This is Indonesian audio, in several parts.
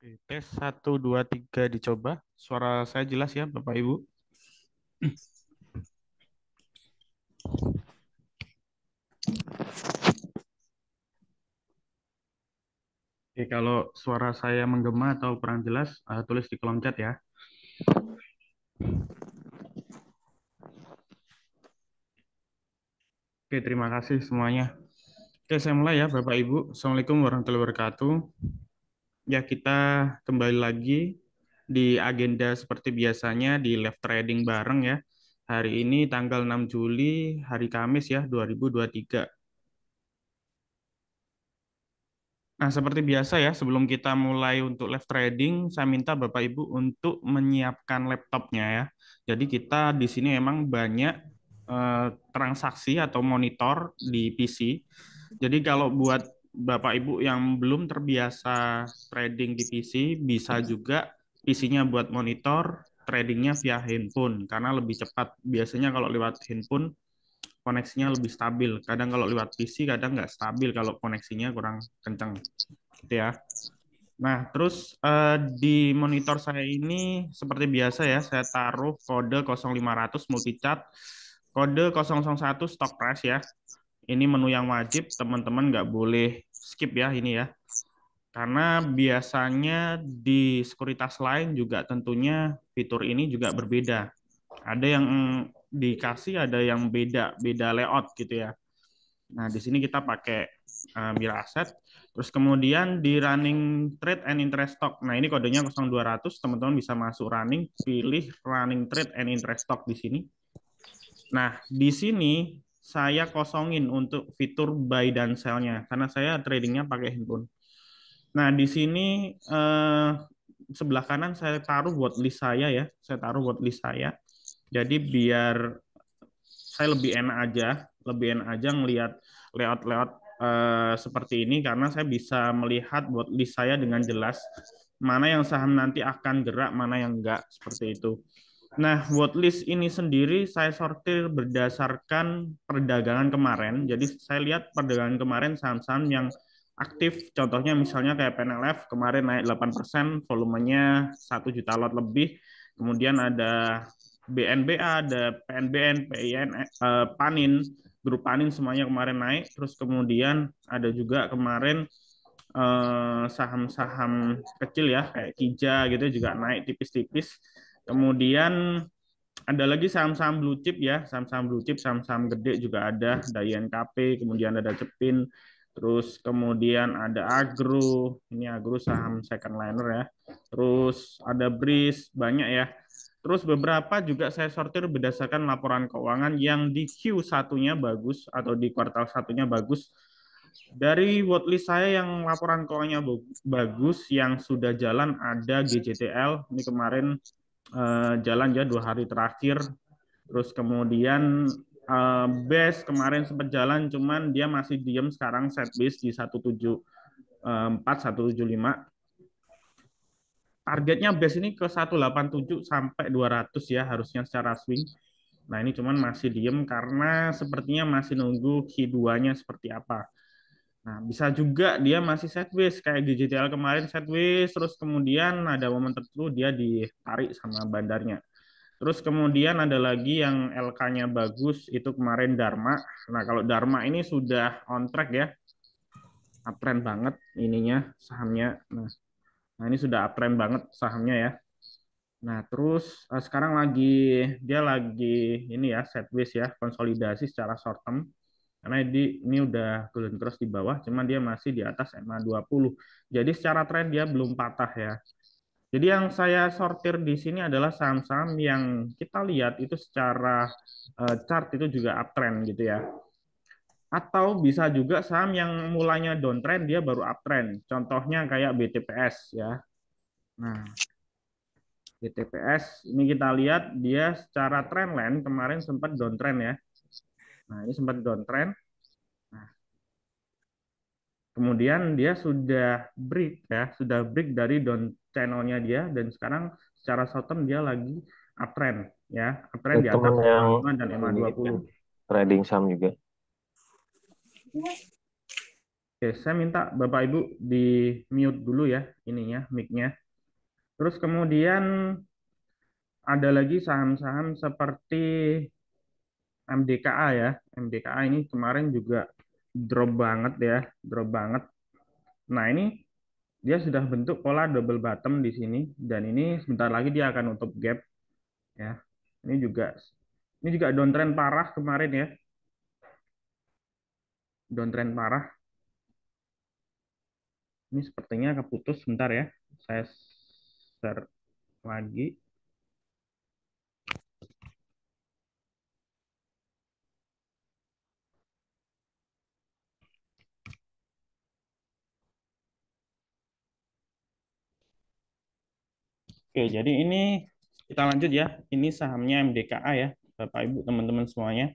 Oke, tes 1, 2, 3 dicoba. Suara saya jelas ya, Bapak Ibu. Oke, kalau suara saya menggema atau kurang jelas, tulis di kolom chat ya. Oke, terima kasih semuanya. Oke, saya mulai ya, Bapak Ibu. Assalamualaikum warahmatullahi wabarakatuh. Ya, kita kembali lagi di agenda seperti biasanya di live trading bareng ya. Hari ini tanggal 6 Juli, hari Kamis ya, 2023. Nah, seperti biasa ya, sebelum kita mulai untuk live trading, saya minta Bapak Ibu untuk menyiapkan laptopnya ya. Jadi kita di sini emang banyak transaksi atau monitor di PC. Jadi kalau buat Bapak Ibu yang belum terbiasa trading di PC, bisa juga PC-nya buat monitor, tradingnya via handphone, karena lebih cepat. Biasanya kalau lewat handphone, koneksinya lebih stabil. Kadang kalau lewat PC, kadang nggak stabil kalau koneksinya kurang kenceng gitu ya. Nah, terus di monitor saya ini seperti biasa ya, saya taruh kode 0500 multichat, kode 001 stock price ya. Ini menu yang wajib, teman-teman nggak boleh skip ya ini ya. Karena biasanya di sekuritas lain juga tentunya fitur ini juga berbeda. Ada yang dikasih, ada yang beda layout gitu ya. Nah, di sini kita pakai Mira Asset. Terus kemudian di running trade and interest stock. Nah, ini kodenya 0200, teman-teman bisa masuk running, pilih running trade and interest stock di sini. Nah, di sini saya kosongin untuk fitur buy dan sell-nya karena saya tradingnya pakai handphone. Nah, di sini sebelah kanan saya taruh watchlist saya ya. Saya taruh watchlist saya. Jadi biar saya lebih enak aja ngelihat layout-layout seperti ini karena saya bisa melihat list saya dengan jelas mana yang saham nanti akan gerak, mana yang enggak, seperti itu. Nah, watchlist ini sendiri saya sortir berdasarkan perdagangan kemarin. Jadi saya lihat perdagangan kemarin saham-saham yang aktif, contohnya misalnya kayak PNLF kemarin naik 8%, volumenya 1 juta lot lebih. Kemudian ada BNBA, ada PNBN, PIN, Panin, grup Panin semuanya kemarin naik. Terus kemudian ada juga kemarin saham-saham kecil ya kayak Kija gitu juga naik tipis-tipis. Kemudian ada lagi saham-saham blue chip ya, saham-saham blue chip, saham-saham gede juga ada, Dayan KP, kemudian ada Cepin, terus kemudian ada Agro, ini Agro saham second liner ya, terus ada Breeze, banyak ya. Terus beberapa juga saya sortir berdasarkan laporan keuangan yang di Q1-nya bagus atau di kuartal satunya bagus. Dari watchlist saya yang laporan keuangannya bagus, yang sudah jalan ada GJTL, ini kemarin jalan ya 2 hari terakhir. Terus kemudian base kemarin sempat jalan, cuman dia masih diem sekarang set base di 174, 175. Targetnya base ini ke 187 sampai 200 ya harusnya secara swing. Nah, ini cuman masih diem karena sepertinya masih nunggu Q2-nya seperti apa. Nah, bisa juga dia masih sideways kayak GJTL kemarin sideways, terus kemudian ada momen tertentu dia ditarik sama bandarnya. Terus kemudian ada lagi yang LK-nya bagus, itu kemarin Dharma. Nah, kalau Dharma ini sudah on track ya, uptrend banget ininya sahamnya. Nah, ini sudah uptrend banget sahamnya ya. Nah, terus sekarang dia lagi ini ya sideways ya, konsolidasi secara short term. Karena ini udah golden cross di bawah, cuman dia masih di atas MA20. Jadi secara tren dia belum patah ya. Jadi yang saya sortir di sini adalah saham-saham yang kita lihat itu secara chart itu juga uptrend gitu ya. Atau bisa juga saham yang mulanya downtrend dia baru uptrend. Contohnya kayak BTPS ya. Nah, BTPS ini kita lihat dia secara trendline kemarin sempat downtrend ya. Nah, ini sempat downtrend. Nah, kemudian dia sudah break dari down channelnya dia dan sekarang secara short term dia lagi uptrend ya, uptrend di atas Teman yang 5 dan ini kan MA20. trading saham juga. Oke, saya minta Bapak Ibu di mute dulu ya ininya, mic-nya. Terus kemudian ada lagi saham-saham seperti MDKA ya. MDKA ini kemarin juga drop banget ya, drop banget. Nah, ini dia sudah bentuk pola double bottom di sini dan ini sebentar lagi dia akan nutup gap ya. Ini juga downtrend parah kemarin ya, downtrend parah. Ini sepertinya keputus sebentar ya. Saya share lagi. Oke, jadi ini kita lanjut ya. Ini sahamnya MDKA ya, Bapak Ibu teman-teman semuanya.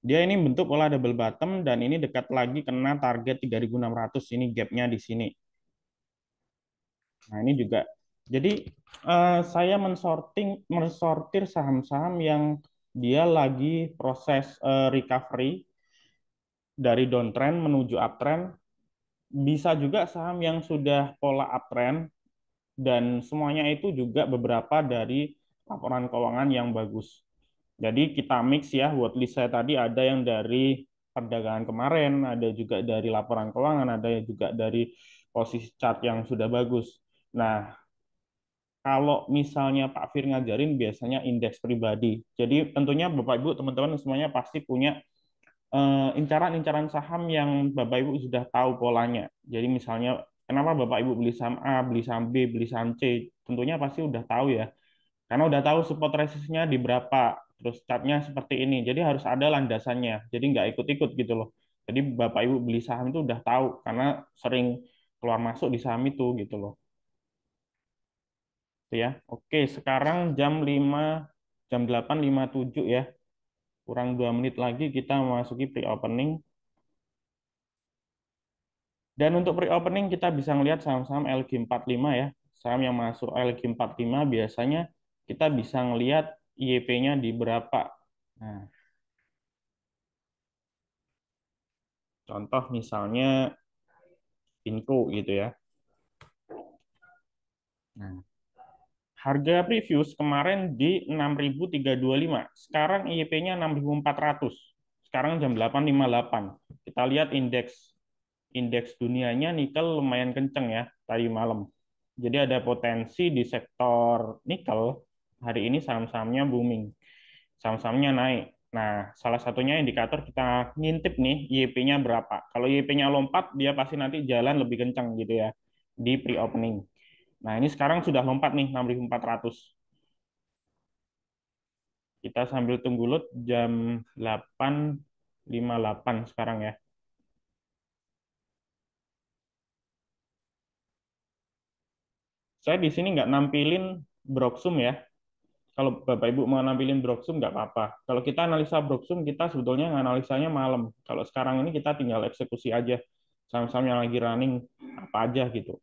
Dia ini bentuk pola double bottom dan ini dekat lagi kena target 3.600. Ini gapnya di sini. Nah, ini juga. Jadi saya mensortir saham-saham yang dia lagi proses recovery dari downtrend menuju uptrend. Bisa juga saham yang sudah pola uptrend dan semuanya itu juga beberapa dari laporan keuangan yang bagus. Jadi kita mix ya, watchlist saya tadi ada yang dari perdagangan kemarin, ada juga dari laporan keuangan, ada juga dari posisi chart yang sudah bagus. Nah, kalau misalnya Pak Fir ngajarin biasanya indeks pribadi. Jadi tentunya Bapak Ibu, teman-teman semuanya pasti punya incaran-incaran saham yang Bapak Ibu sudah tahu polanya. Jadi misalnya kenapa Bapak Ibu beli saham A, beli saham B, beli saham C, tentunya pasti udah tahu ya. Karena udah tahu support resistnya di berapa, terus chartnya seperti ini. Jadi harus ada landasannya. Jadi nggak ikut-ikut gitu loh. Jadi Bapak Ibu beli saham itu udah tahu karena sering keluar masuk di saham itu gitu loh. Itu ya. Oke, sekarang jam 8.57 ya. Kurang 2 menit lagi kita memasuki pre-opening. Dan untuk pre-opening kita bisa melihat saham-saham LG45 ya. Saham yang masuk LG45 biasanya kita bisa melihat IEP-nya di berapa. Nah, contoh misalnya Inco gitu ya. Nah, harga previous kemarin di 6.325. Sekarang IEP-nya 6.400. Sekarang jam 8.58. Kita lihat indeks dunianya nikel lumayan kenceng ya tadi malam. Jadi ada potensi di sektor nikel hari ini saham-sahamnya booming, saham-sahamnya naik. Nah, salah satunya indikator kita ngintip nih YP-nya berapa. Kalau YP-nya lompat, dia pasti nanti jalan lebih kencang gitu ya di pre-opening. Nah, ini sekarang sudah lompat nih 6.400. Kita sambil tunggu load jam 8.58 sekarang ya. Saya di sini nggak nampilin Broksum ya. Kalau Bapak Ibu mau nampilin Broksum nggak apa-apa. Kalau kita analisa Broksum, kita sebetulnya analisanya malam. Kalau sekarang ini kita tinggal eksekusi aja. Saham-saham yang lagi running apa aja gitu.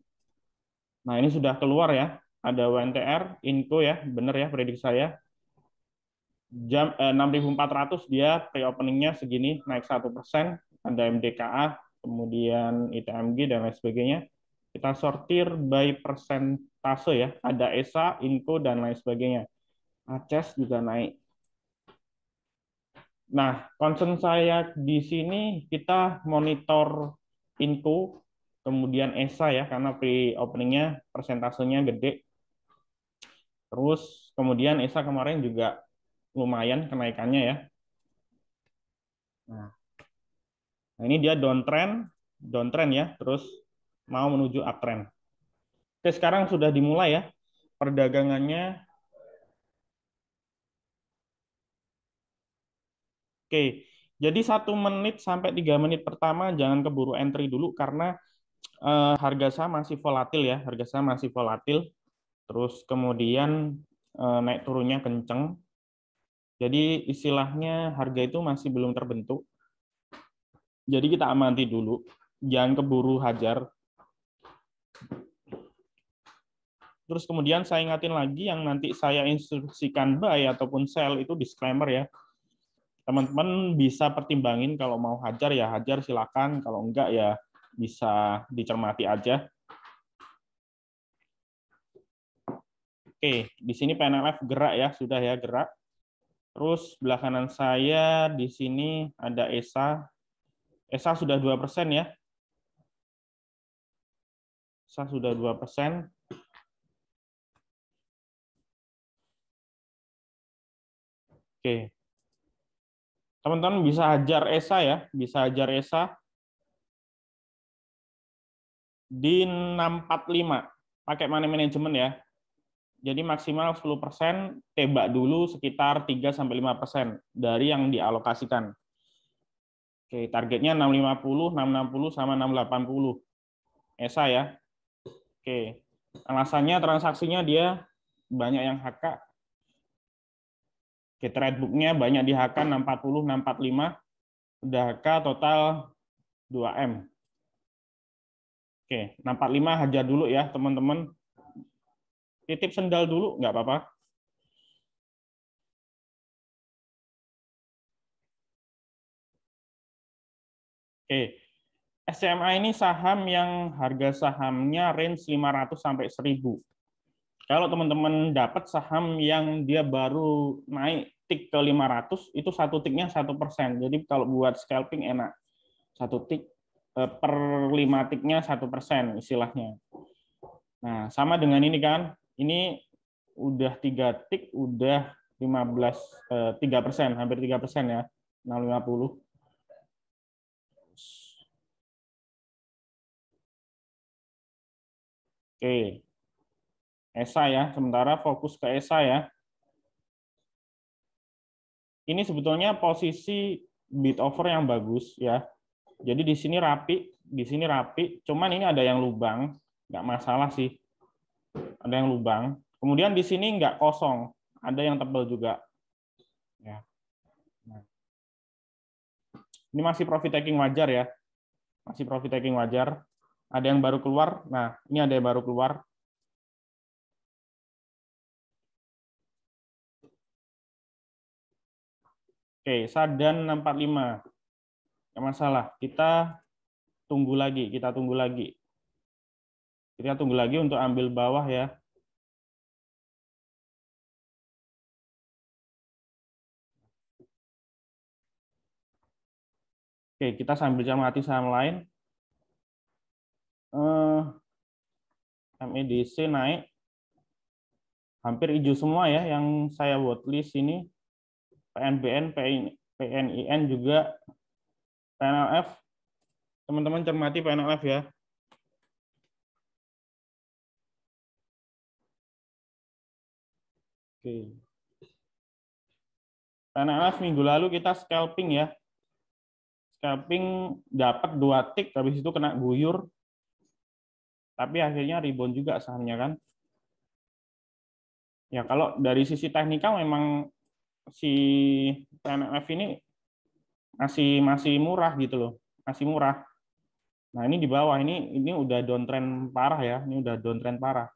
Nah, ini sudah keluar ya. Ada WNTR, Inco ya, bener ya prediksi saya. Jam 6.400 dia pre-openingnya segini, naik 1%. Ada MDKA, kemudian ITMG, dan lain sebagainya. Kita sortir by persentase ya. Ada ESA, Inco, dan lain sebagainya. Aces juga naik. Nah, concern saya di sini kita monitor Inco, kemudian ESA ya, karena pre-openingnya persentasenya gede. Terus kemudian ESA kemarin juga lumayan kenaikannya ya. Nah, ini dia downtrend ya, terus mau menuju uptrend. Oke, sekarang sudah dimulai ya perdagangannya. Oke, jadi 1 menit sampai 3 menit pertama jangan keburu entry dulu karena harga saham masih volatil ya, harga saham masih volatil. Terus kemudian naik turunnya kenceng. Jadi istilahnya harga itu masih belum terbentuk. Jadi kita amati dulu, jangan keburu hajar. Terus kemudian saya ingatin lagi yang nanti saya instruksikan buy ataupun sell itu disclaimer ya. Teman-teman bisa pertimbangin kalau mau hajar ya hajar silakan, kalau enggak ya bisa dicermati aja. Oke, di sini PNLF gerak ya, sudah ya gerak. Terus belah kanan saya di sini ada ESA. ESA sudah 2% ya. ESA sudah 2%. Oke. Teman-teman bisa hajar ESA ya, bisa hajar ESA di 645. Pakai money management ya. Jadi maksimal 10%, tebak dulu sekitar 3-5% dari yang dialokasikan. Oke, targetnya 650, 660 sama 680. ESA ya. Oke. Alasannya transaksinya dia banyak yang HK. Oke, trade book-nya banyak di HK 640, 645. Udah HK total 2M. Oke, 645 hajar dulu ya, teman-teman. Titip sendal dulu, nggak apa-apa. Oke, SCMA ini saham yang harga sahamnya range 500 sampai 1000. Kalau teman-teman dapat saham yang dia baru naik tick ke 500, itu satu ticknya 1%. Jadi kalau buat scalping enak. Satu tick per 5 ticknya 1% istilahnya. Nah, sama dengan ini kan. Ini udah 3 tick, udah 3%, hampir 3% ya. 650. Oke. ESA ya, sementara fokus ke ESA ya. Ini sebetulnya posisi bid offer yang bagus ya. Jadi di sini rapi, cuman ini ada yang lubang, nggak masalah sih. Ada yang lubang. Kemudian di sini nggak kosong, ada yang tebal juga. Ya. Nah. Ini masih profit taking wajar ya. Masih profit taking wajar. Ada yang baru keluar. Nah, ini ada yang baru keluar. Oke, Sadan 645. Nggak masalah. Kita tunggu lagi. Kita tunggu lagi untuk ambil bawah ya. Oke, kita sambil cermati saham lain. MEDC naik. Hampir hijau semua ya yang saya watchlist ini. PNBN, PNIN juga, PNLF. Teman-teman cermati PNLF ya. Oke. PNLF minggu lalu kita scalping ya. Scalping dapat 2 tick, habis itu kena guyur. Tapi akhirnya rebound juga sahamnya kan. Ya kalau dari sisi teknikal memang si PNLF ini masih murah gitu loh. Masih murah. Nah, ini di bawah ini udah downtrend parah ya. Ini udah downtrend parah.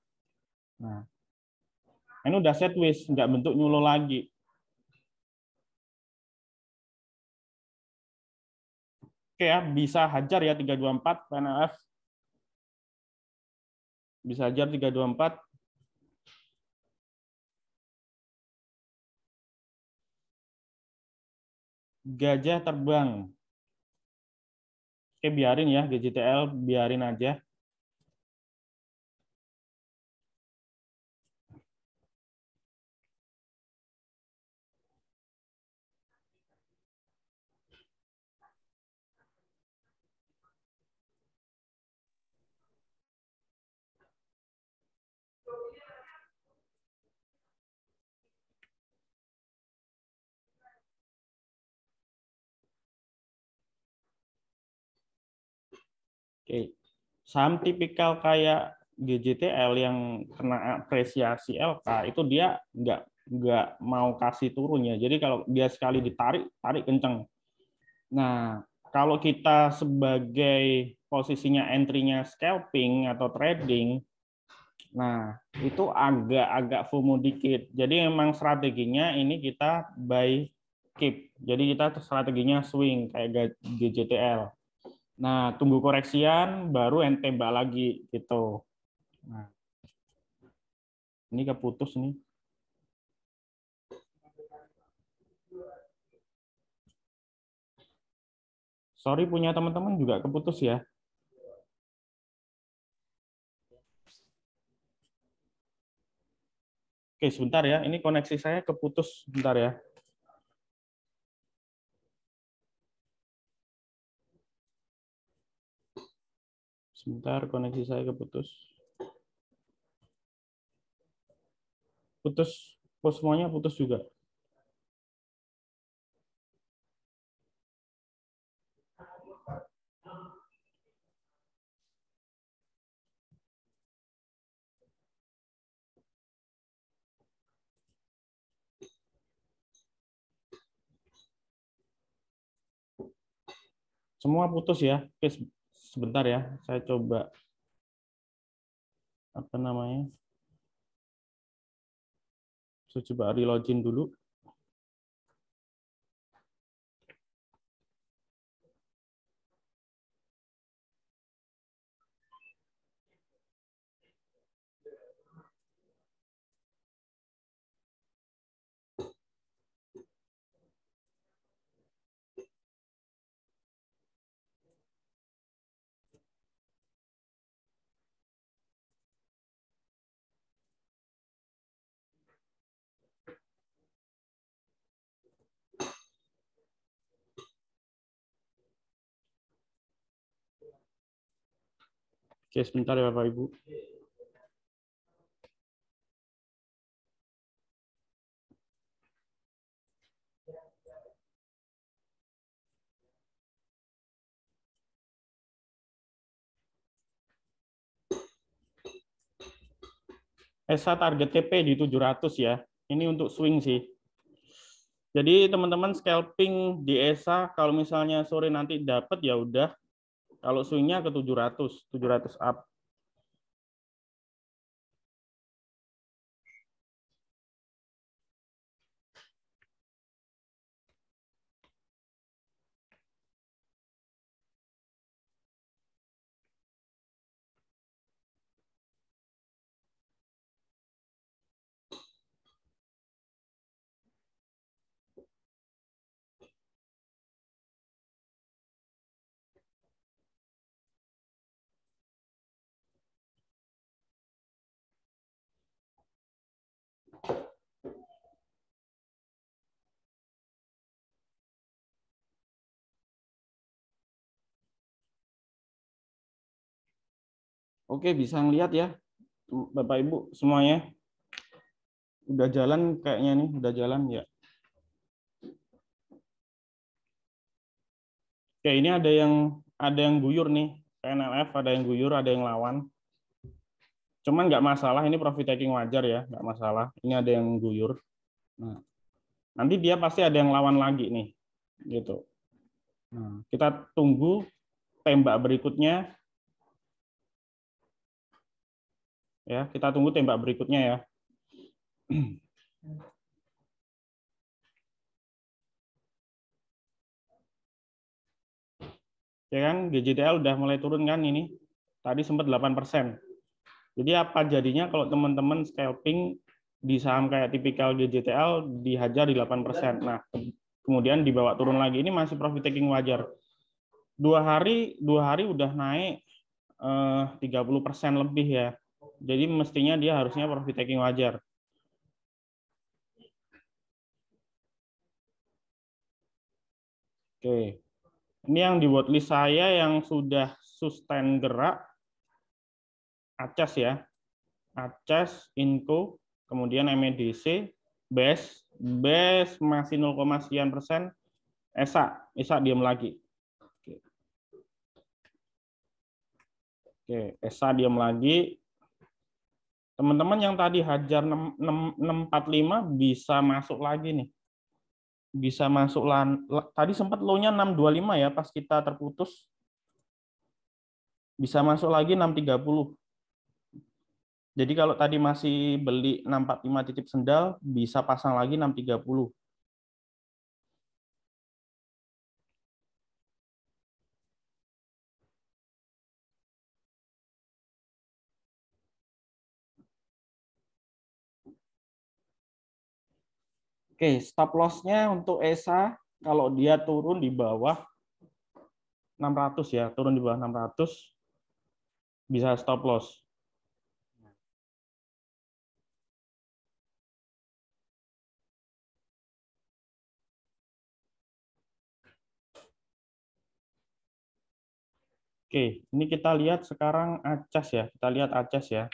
Nah, ini udah sideways, nggak bentuk nyulo lagi. Oke ya, bisa hajar ya 324 PNLF. Bisa hajar 324. Gajah terbang. Oke, biarin ya GJTL, biarin aja. Oke, saham tipikal kayak GJTL yang kena apresiasi LK itu dia nggak mau kasih turun ya. Jadi kalau dia sekali ditarik, tarik kenceng. Nah, kalau kita sebagai posisinya entry-nya scalping atau trading, nah itu agak-agak FOMO dikit. Jadi memang strateginya ini kita buy keep. Jadi kita strateginya swing kayak GJTL. Nah, tunggu koreksian, baru ente tembak lagi gitu. Nah, ini keputus nih. Sorry punya teman-teman juga keputus ya. Oke, sebentar ya. Ini koneksi saya keputus. Sebentar ya. Sebentar, koneksi saya keputus. Putus. Semuanya putus juga. Semua putus ya. Oke, sebentar ya. Saya coba apa namanya? Saya coba relogin dulu. Oke, sebentar ya Bapak Ibu. ESA target TP di 700 ya. Ini untuk swing sih. Jadi teman-teman scalping di ESA kalau misalnya sore nanti dapat ya udah. Kalau swingnya ke 700 up. Oke, bisa ngelihat ya Bapak Ibu semuanya. Udah jalan kayaknya nih, udah jalan ya. Oke, ini ada yang guyur nih. PNLF ada yang guyur, ada yang lawan. Cuman nggak masalah, ini profit taking wajar ya, nggak masalah. Ini ada yang guyur. Nah, nanti dia pasti ada yang lawan lagi nih, gitu. Nah, kita tunggu tembak berikutnya, ya. Kita tunggu tembak berikutnya ya. Ya kan, GJTL udah mulai turun kan ini. Tadi sempat 8%. Jadi apa jadinya kalau teman-teman scalping di saham kayak tipikal GJTL dihajar di 8%. Nah, kemudian dibawa turun lagi. Ini masih profit taking wajar. Dua hari udah naik 30% lebih ya. Jadi mestinya dia harusnya profit taking wajar. Oke. Ini yang di watchlist saya yang sudah sustain gerak, Acas ya. Acas, Inco, kemudian MEDC, BES masih 0, sekian persen, ESA diam lagi. Oke, ESA diam lagi. Teman-teman yang tadi hajar 645 bisa masuk lagi nih. Bisa masuk tadi sempat low-nya 625 ya pas kita terputus. Bisa masuk lagi 630. Jadi kalau tadi masih beli 645 titip sendal, bisa pasang lagi 630. Oke, stop loss-nya untuk ESA kalau dia turun di bawah 600 ya, turun di bawah 600 bisa stop loss. Oke, ini kita lihat sekarang ACAS ya. Kita lihat ACAS ya.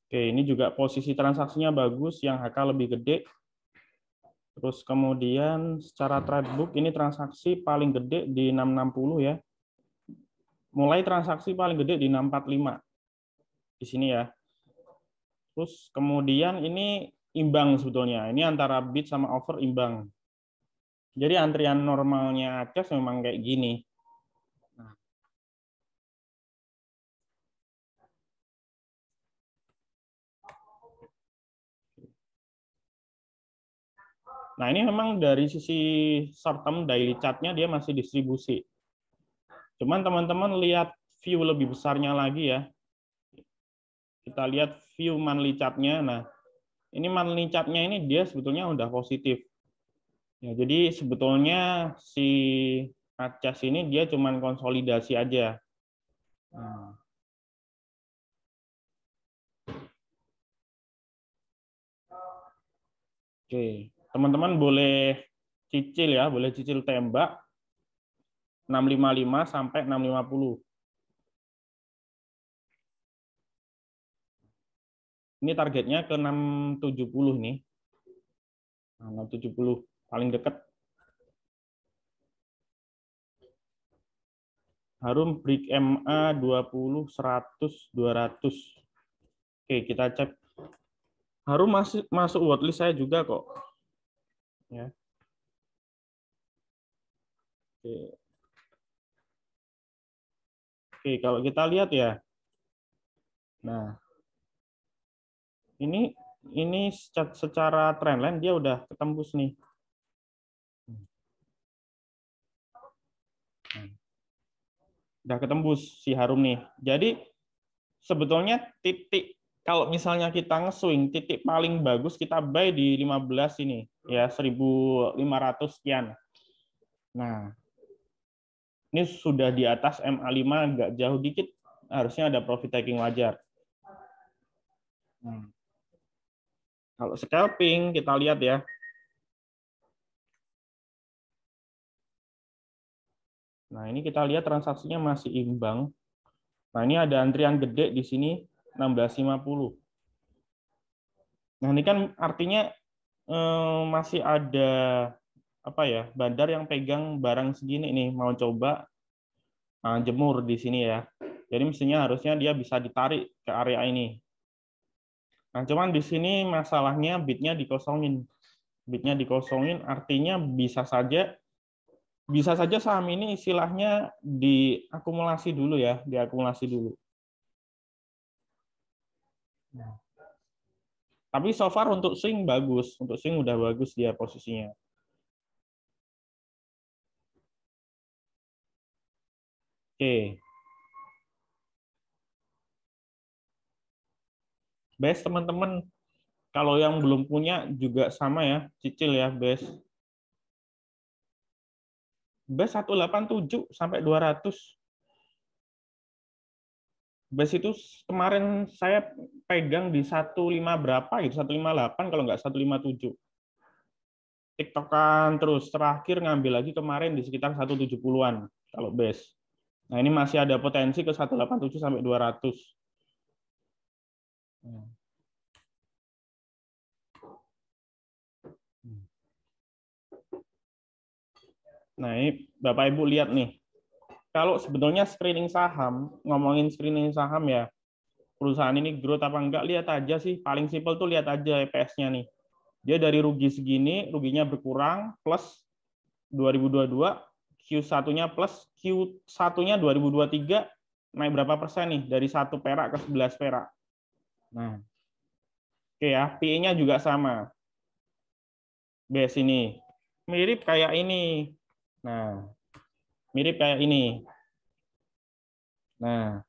Oke, ini juga posisi transaksinya bagus, yang HK lebih gede. Terus kemudian secara trade book ini transaksi paling gede di 660 ya. Mulai transaksi paling gede di 645 di sini ya. Terus kemudian ini imbang sebetulnya. Ini antara bid sama offer imbang. Jadi antrian normalnya ACAS memang kayak gini. Nah, ini memang dari sisi short term daily chart-nya dia masih distribusi. Cuman teman-teman lihat view lebih besarnya lagi ya. Kita lihat view monthly chart-nya. Nah, ini monthly chart-nya ini dia sebetulnya udah positif. Ya, jadi sebetulnya si ACAS ini dia cuman konsolidasi aja. Nah, oke, teman-teman boleh cicil ya, boleh cicil tembak 655 sampai 650. Ini targetnya ke 670 nih. Nah, 670 paling dekat. Harum break MA 20 100 200. Oke, kita cek. Harum masih masuk watchlist saya juga kok. Ya. Oke. Oke, kalau kita lihat ya. Nah, ini secara trendline dia udah ketembus nih. Nah, udah ketembus si Harum nih. Jadi sebetulnya titik kalau misalnya kita nge-swing titik paling bagus kita buy di 15 ini ya 1.500 sekian. Nah, ini sudah di atas MA5 agak jauh dikit, harusnya ada profit taking wajar. Nah, kalau scalping kita lihat ya. Nah, ini kita lihat transaksinya masih imbang. Nah, ini ada antrian gede di sini 1650. Nah, ini kan artinya masih ada apa ya, bandar yang pegang barang segini nih mau coba jemur di sini ya. Jadi mestinya harusnya dia bisa ditarik ke area ini. Nah, cuman di sini masalahnya bidnya dikosongin. Bidnya dikosongin artinya bisa saja saham ini istilahnya diakumulasi dulu ya, diakumulasi dulu. Tapi so far untuk swing bagus, untuk swing udah bagus dia posisinya. Oke. Best teman-teman, kalau yang belum punya juga sama ya, cicil ya best. Best 187 sampai 200. Best itu kemarin saya pegang di 15 berapa gitu, 158 kalau nggak 157. TikTokan terus terakhir ngambil lagi kemarin di sekitar 170-an kalau best. Nah, ini masih ada potensi ke 187 sampai 200. Nah, ini Bapak Ibu lihat nih. Kalau sebetulnya screening saham, ngomongin screening saham ya, perusahaan ini growth apa enggak, lihat aja sih. Paling simpel tuh lihat aja EPS-nya nih. Dia dari rugi segini, ruginya berkurang, plus 2022, Q1-nya plus, Q1-nya 2023, naik berapa persen nih? Dari 1 perak ke 11 perak. Nah, oke ya, PE-nya juga sama. BS ini. Mirip kayak ini. Nah, mirip kayak ini. Nah,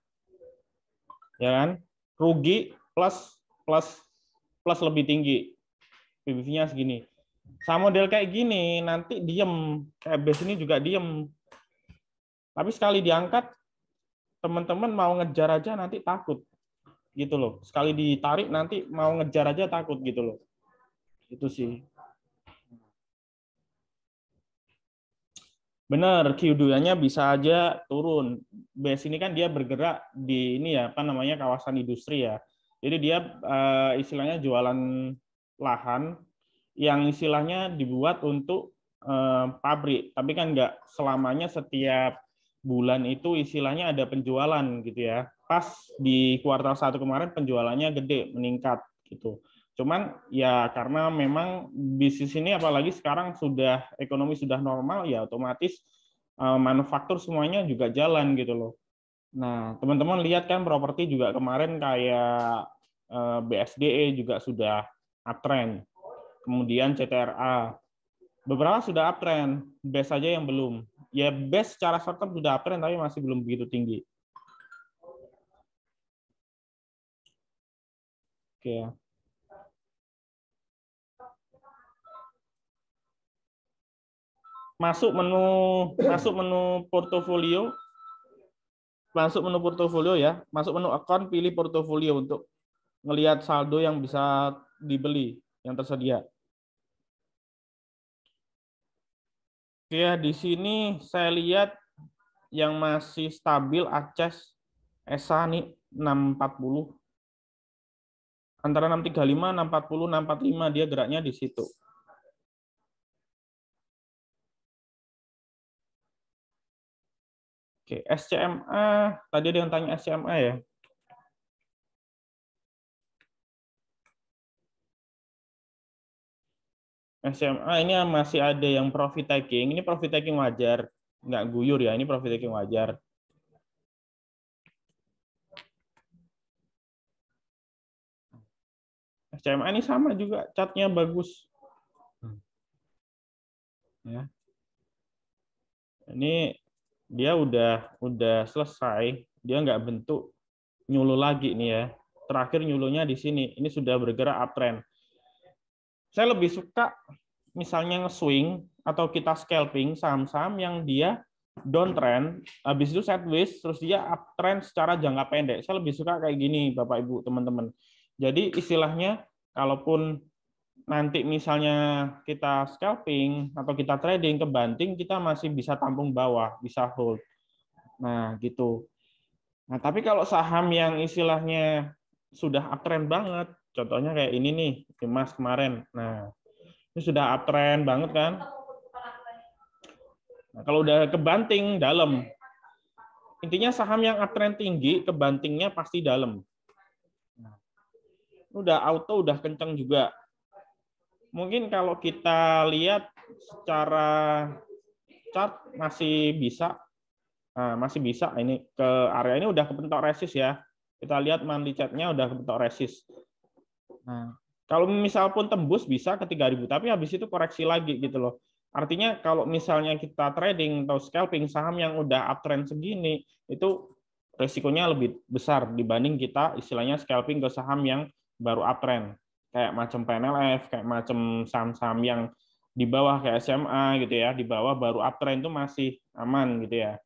ya kan? Rugi plus plus plus lebih tinggi. PBV-nya segini. Sama model kayak gini, nanti diem. Kayak base ini juga diem. Tapi sekali diangkat, teman-teman mau ngejar aja nanti takut. Gitu loh. Sekali ditarik nanti mau ngejar aja takut gitu loh. Itu sih. Benar, QD-nya bisa aja turun. Base ini kan dia bergerak di ini ya, apa namanya, kawasan industri ya. Jadi dia istilahnya jualan lahan yang istilahnya dibuat untuk pabrik, tapi kan nggak selamanya setiap bulan itu istilahnya ada penjualan gitu ya. Pas di kuartal 1 kemarin penjualannya gede, meningkat gitu. Cuman ya karena memang bisnis ini apalagi sekarang sudah ekonomi sudah normal ya otomatis manufaktur semuanya juga jalan gitu loh. Nah, teman-teman lihat kan properti juga kemarin kayak BSDE juga sudah uptrend. Kemudian CTRA. Beberapa sudah uptrend, BES saja yang belum. Ya BES secara short term sudah uptrend tapi masih belum begitu tinggi. Oke ya. Masuk menu portofolio, ya, masuk menu account, pilih portofolio untuk ngelihat saldo yang bisa dibeli yang tersedia. Oke, di sini saya lihat yang masih stabil Aces ESA nih 640. Antara 635, 640, 645 dia geraknya di situ. Oke, SCMA, tadi ada yang tanya SCMA ya. SCMA ini masih ada yang profit taking. Ini profit taking wajar, nggak guyur ya. Ini profit taking wajar. SCMA ini sama juga, chartnya bagus. Ya. Ini dia udah selesai, dia nggak bentuk nyulu lagi nih ya. Terakhir nyulunya di sini. Ini sudah bergerak uptrend. Saya lebih suka misalnya nge-swing atau kita scalping saham-saham yang dia downtrend, habis itu sideways, terus dia uptrend secara jangka pendek. Saya lebih suka kayak gini, Bapak Ibu, teman-teman. Jadi istilahnya, kalaupun nanti misalnya kita scalping atau kita trading ke banting, kita masih bisa tampung bawah, bisa hold. Nah, gitu. Nah, tapi kalau saham yang istilahnya sudah uptrend banget, contohnya kayak ini nih, emas kemarin. Nah, ini sudah uptrend banget kan? Nah, kalau udah kebanting dalam, intinya saham yang uptrend tinggi, kebantingnya pasti dalam. Nah, udah auto, udah kenceng juga. Mungkin kalau kita lihat secara chart masih bisa, ini ke area ini udah kebentok resist ya. Kita lihat monthly chart-nya udah kebentok resist. Nah, kalau misal pun tembus bisa ke 3.000, tapi habis itu koreksi lagi gitu loh. Artinya kalau misalnya kita trading atau scalping saham yang udah uptrend segini, itu resikonya lebih besar dibanding kita istilahnya scalping ke saham yang baru uptrend. Kayak macam PNLF, kayak macam saham-saham yang di bawah kayak SMA gitu ya, di bawah baru uptrend itu masih aman gitu ya.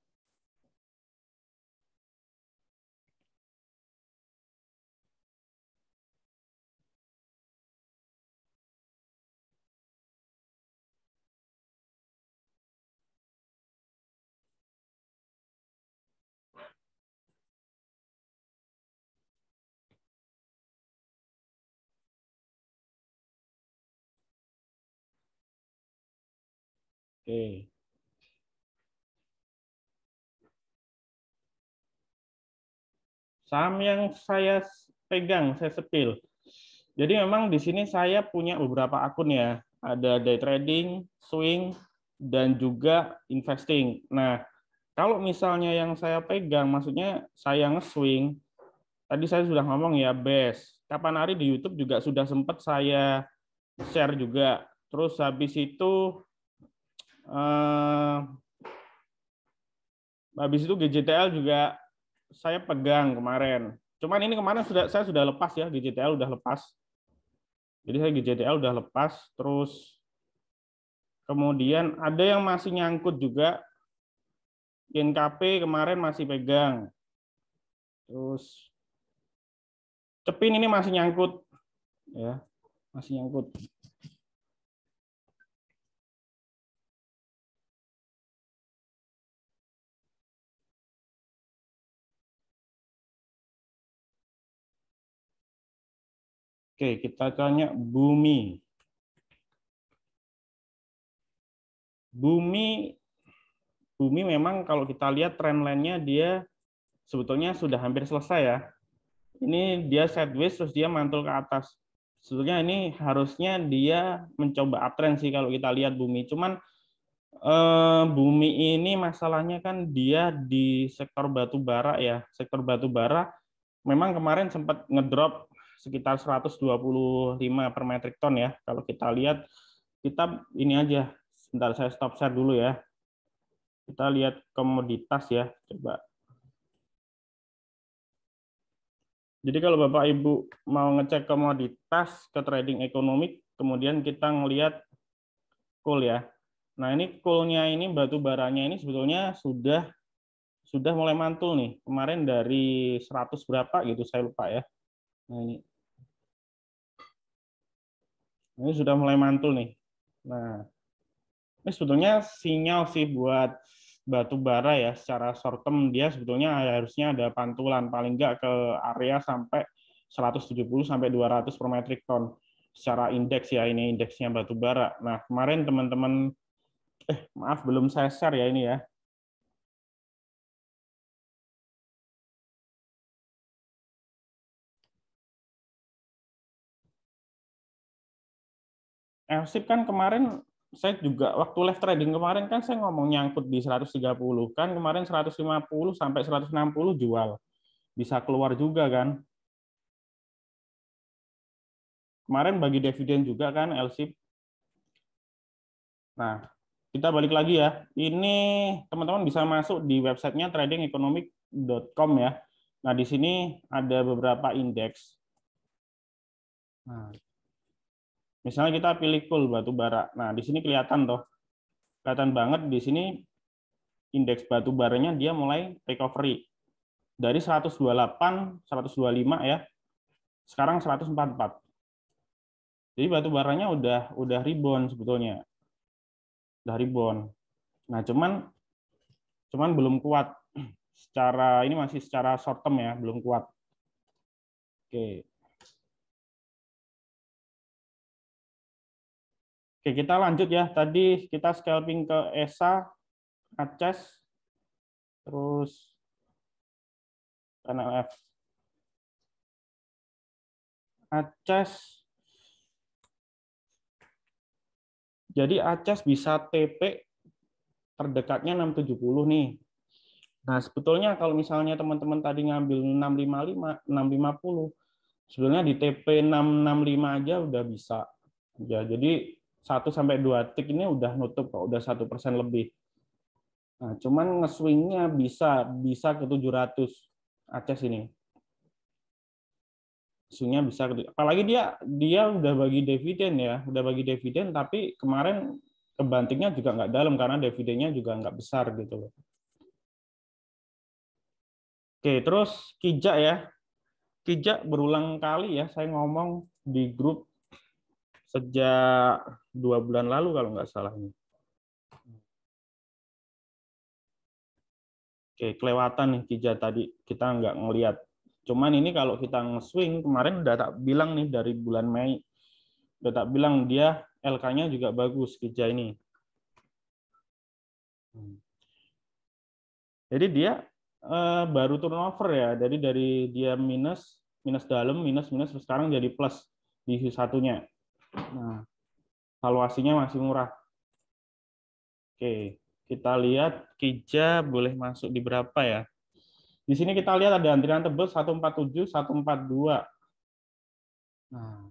Oke. Saham yang saya pegang, saya sepil. Jadi memang di sini saya punya beberapa akun ya. Ada day trading, swing, dan juga investing. Nah, kalau misalnya yang saya pegang, maksudnya saya nge-swing, tadi saya sudah ngomong ya, best. Kapan hari di YouTube juga sudah sempat saya share juga. Terus eh, habis itu GJTL juga saya pegang kemarin. Cuman ini kemarin saya sudah lepas ya, GJTL udah lepas. Jadi saya GJTL udah lepas, terus kemudian ada yang masih nyangkut juga. INKP kemarin masih pegang. Terus Cepin ini masih nyangkut ya, masih nyangkut. Oke, kita tanya Bumi. Bumi Bumi memang kalau kita lihat trendline-nya dia sebetulnya sudah hampir selesai ya. Ini dia sideways terus dia mantul ke atas. Sebetulnya ini harusnya dia mencoba uptrend sih kalau kita lihat Bumi. Cuman Bumi ini masalahnya kan dia di sektor batu bara ya. Sektor batu bara memang kemarin sempat ngedrop sekitar 125 per metric ton ya. Kalau kita lihat, kita ini aja. Sebentar saya stop share dulu ya. Kita lihat komoditas ya, coba. Jadi kalau Bapak Ibu mau ngecek komoditas ke trading ekonomi, kemudian kita ngelihat coal ya. Nah ini coal-nya ini batu baranya ini sebetulnya sudah mulai mantul nih. Kemarin dari 100 berapa gitu saya lupa ya. Nah ini sudah mulai mantul nih. Nah ini sebetulnya sinyal sih buat batu bara ya. Secara short term dia sebetulnya harusnya ada pantulan paling nggak ke area sampai 170 sampai 200 per metric ton secara indeks ya, ini indeksnya batu bara. Nah kemarin teman-teman maaf belum saya share ya ini ya. Elsip kan kemarin saya juga waktu live trading kemarin kan saya ngomong nyangkut di 130 kan, kemarin 150 sampai 160 jual. Bisa keluar juga kan. Kemarin bagi dividen juga kan Elsip. Nah, kita balik lagi ya. Ini teman-teman bisa masuk di websitenya tradingeconomic.com ya. Nah, di sini ada beberapa indeks. Nah, misalnya kita pilih coal batu bara. Nah, di sini kelihatan toh. Kelihatan banget di sini indeks batu baranya dia mulai recovery. Dari 128, 125 ya. Sekarang 144. Jadi batu baranya udah rebound sebetulnya. Udah rebound. Nah, cuman belum kuat. Secara ini masih secara short term ya, belum kuat. Oke. Oke, kita lanjut ya. Tadi kita scalping ke ESA, ACES, terus NLF. ACES, jadi ACES bisa TP terdekatnya 670 nih. Nah, sebetulnya kalau misalnya teman-teman tadi ngambil 655, 650, sebetulnya di TP 665 aja udah bisa. Ya, jadi 1 sampai 2 tik ini udah nutup kok, udah 1% lebih. Nah, cuman nge-swingnya bisa ke 700 Aces ini. Swingnya bisa apalagi dia udah bagi dividen ya, udah bagi dividen tapi kemarin kebantingnya juga nggak dalam karena dividennya juga nggak besar gitu loh. Oke, terus Kijak ya. Kijak berulang kali ya saya ngomong di grup sejak 2 bulan lalu kalau nggak salah ini. Oke, kelewatan nih Kijak tadi kita nggak ngelihat. Cuman ini kalau kita nge-swing kemarin udah tak bilang nih dari bulan Mei udah tak bilang dia LK-nya juga bagus Kijak ini. Jadi dia baru turnover ya. Jadi dari dia minus dalam minus sekarang jadi plus di satunya. Nah, valuasinya masih murah. Oke, kita lihat Kija boleh masuk di berapa ya? Di sini kita lihat ada antrian tebal 147, 142. Nah,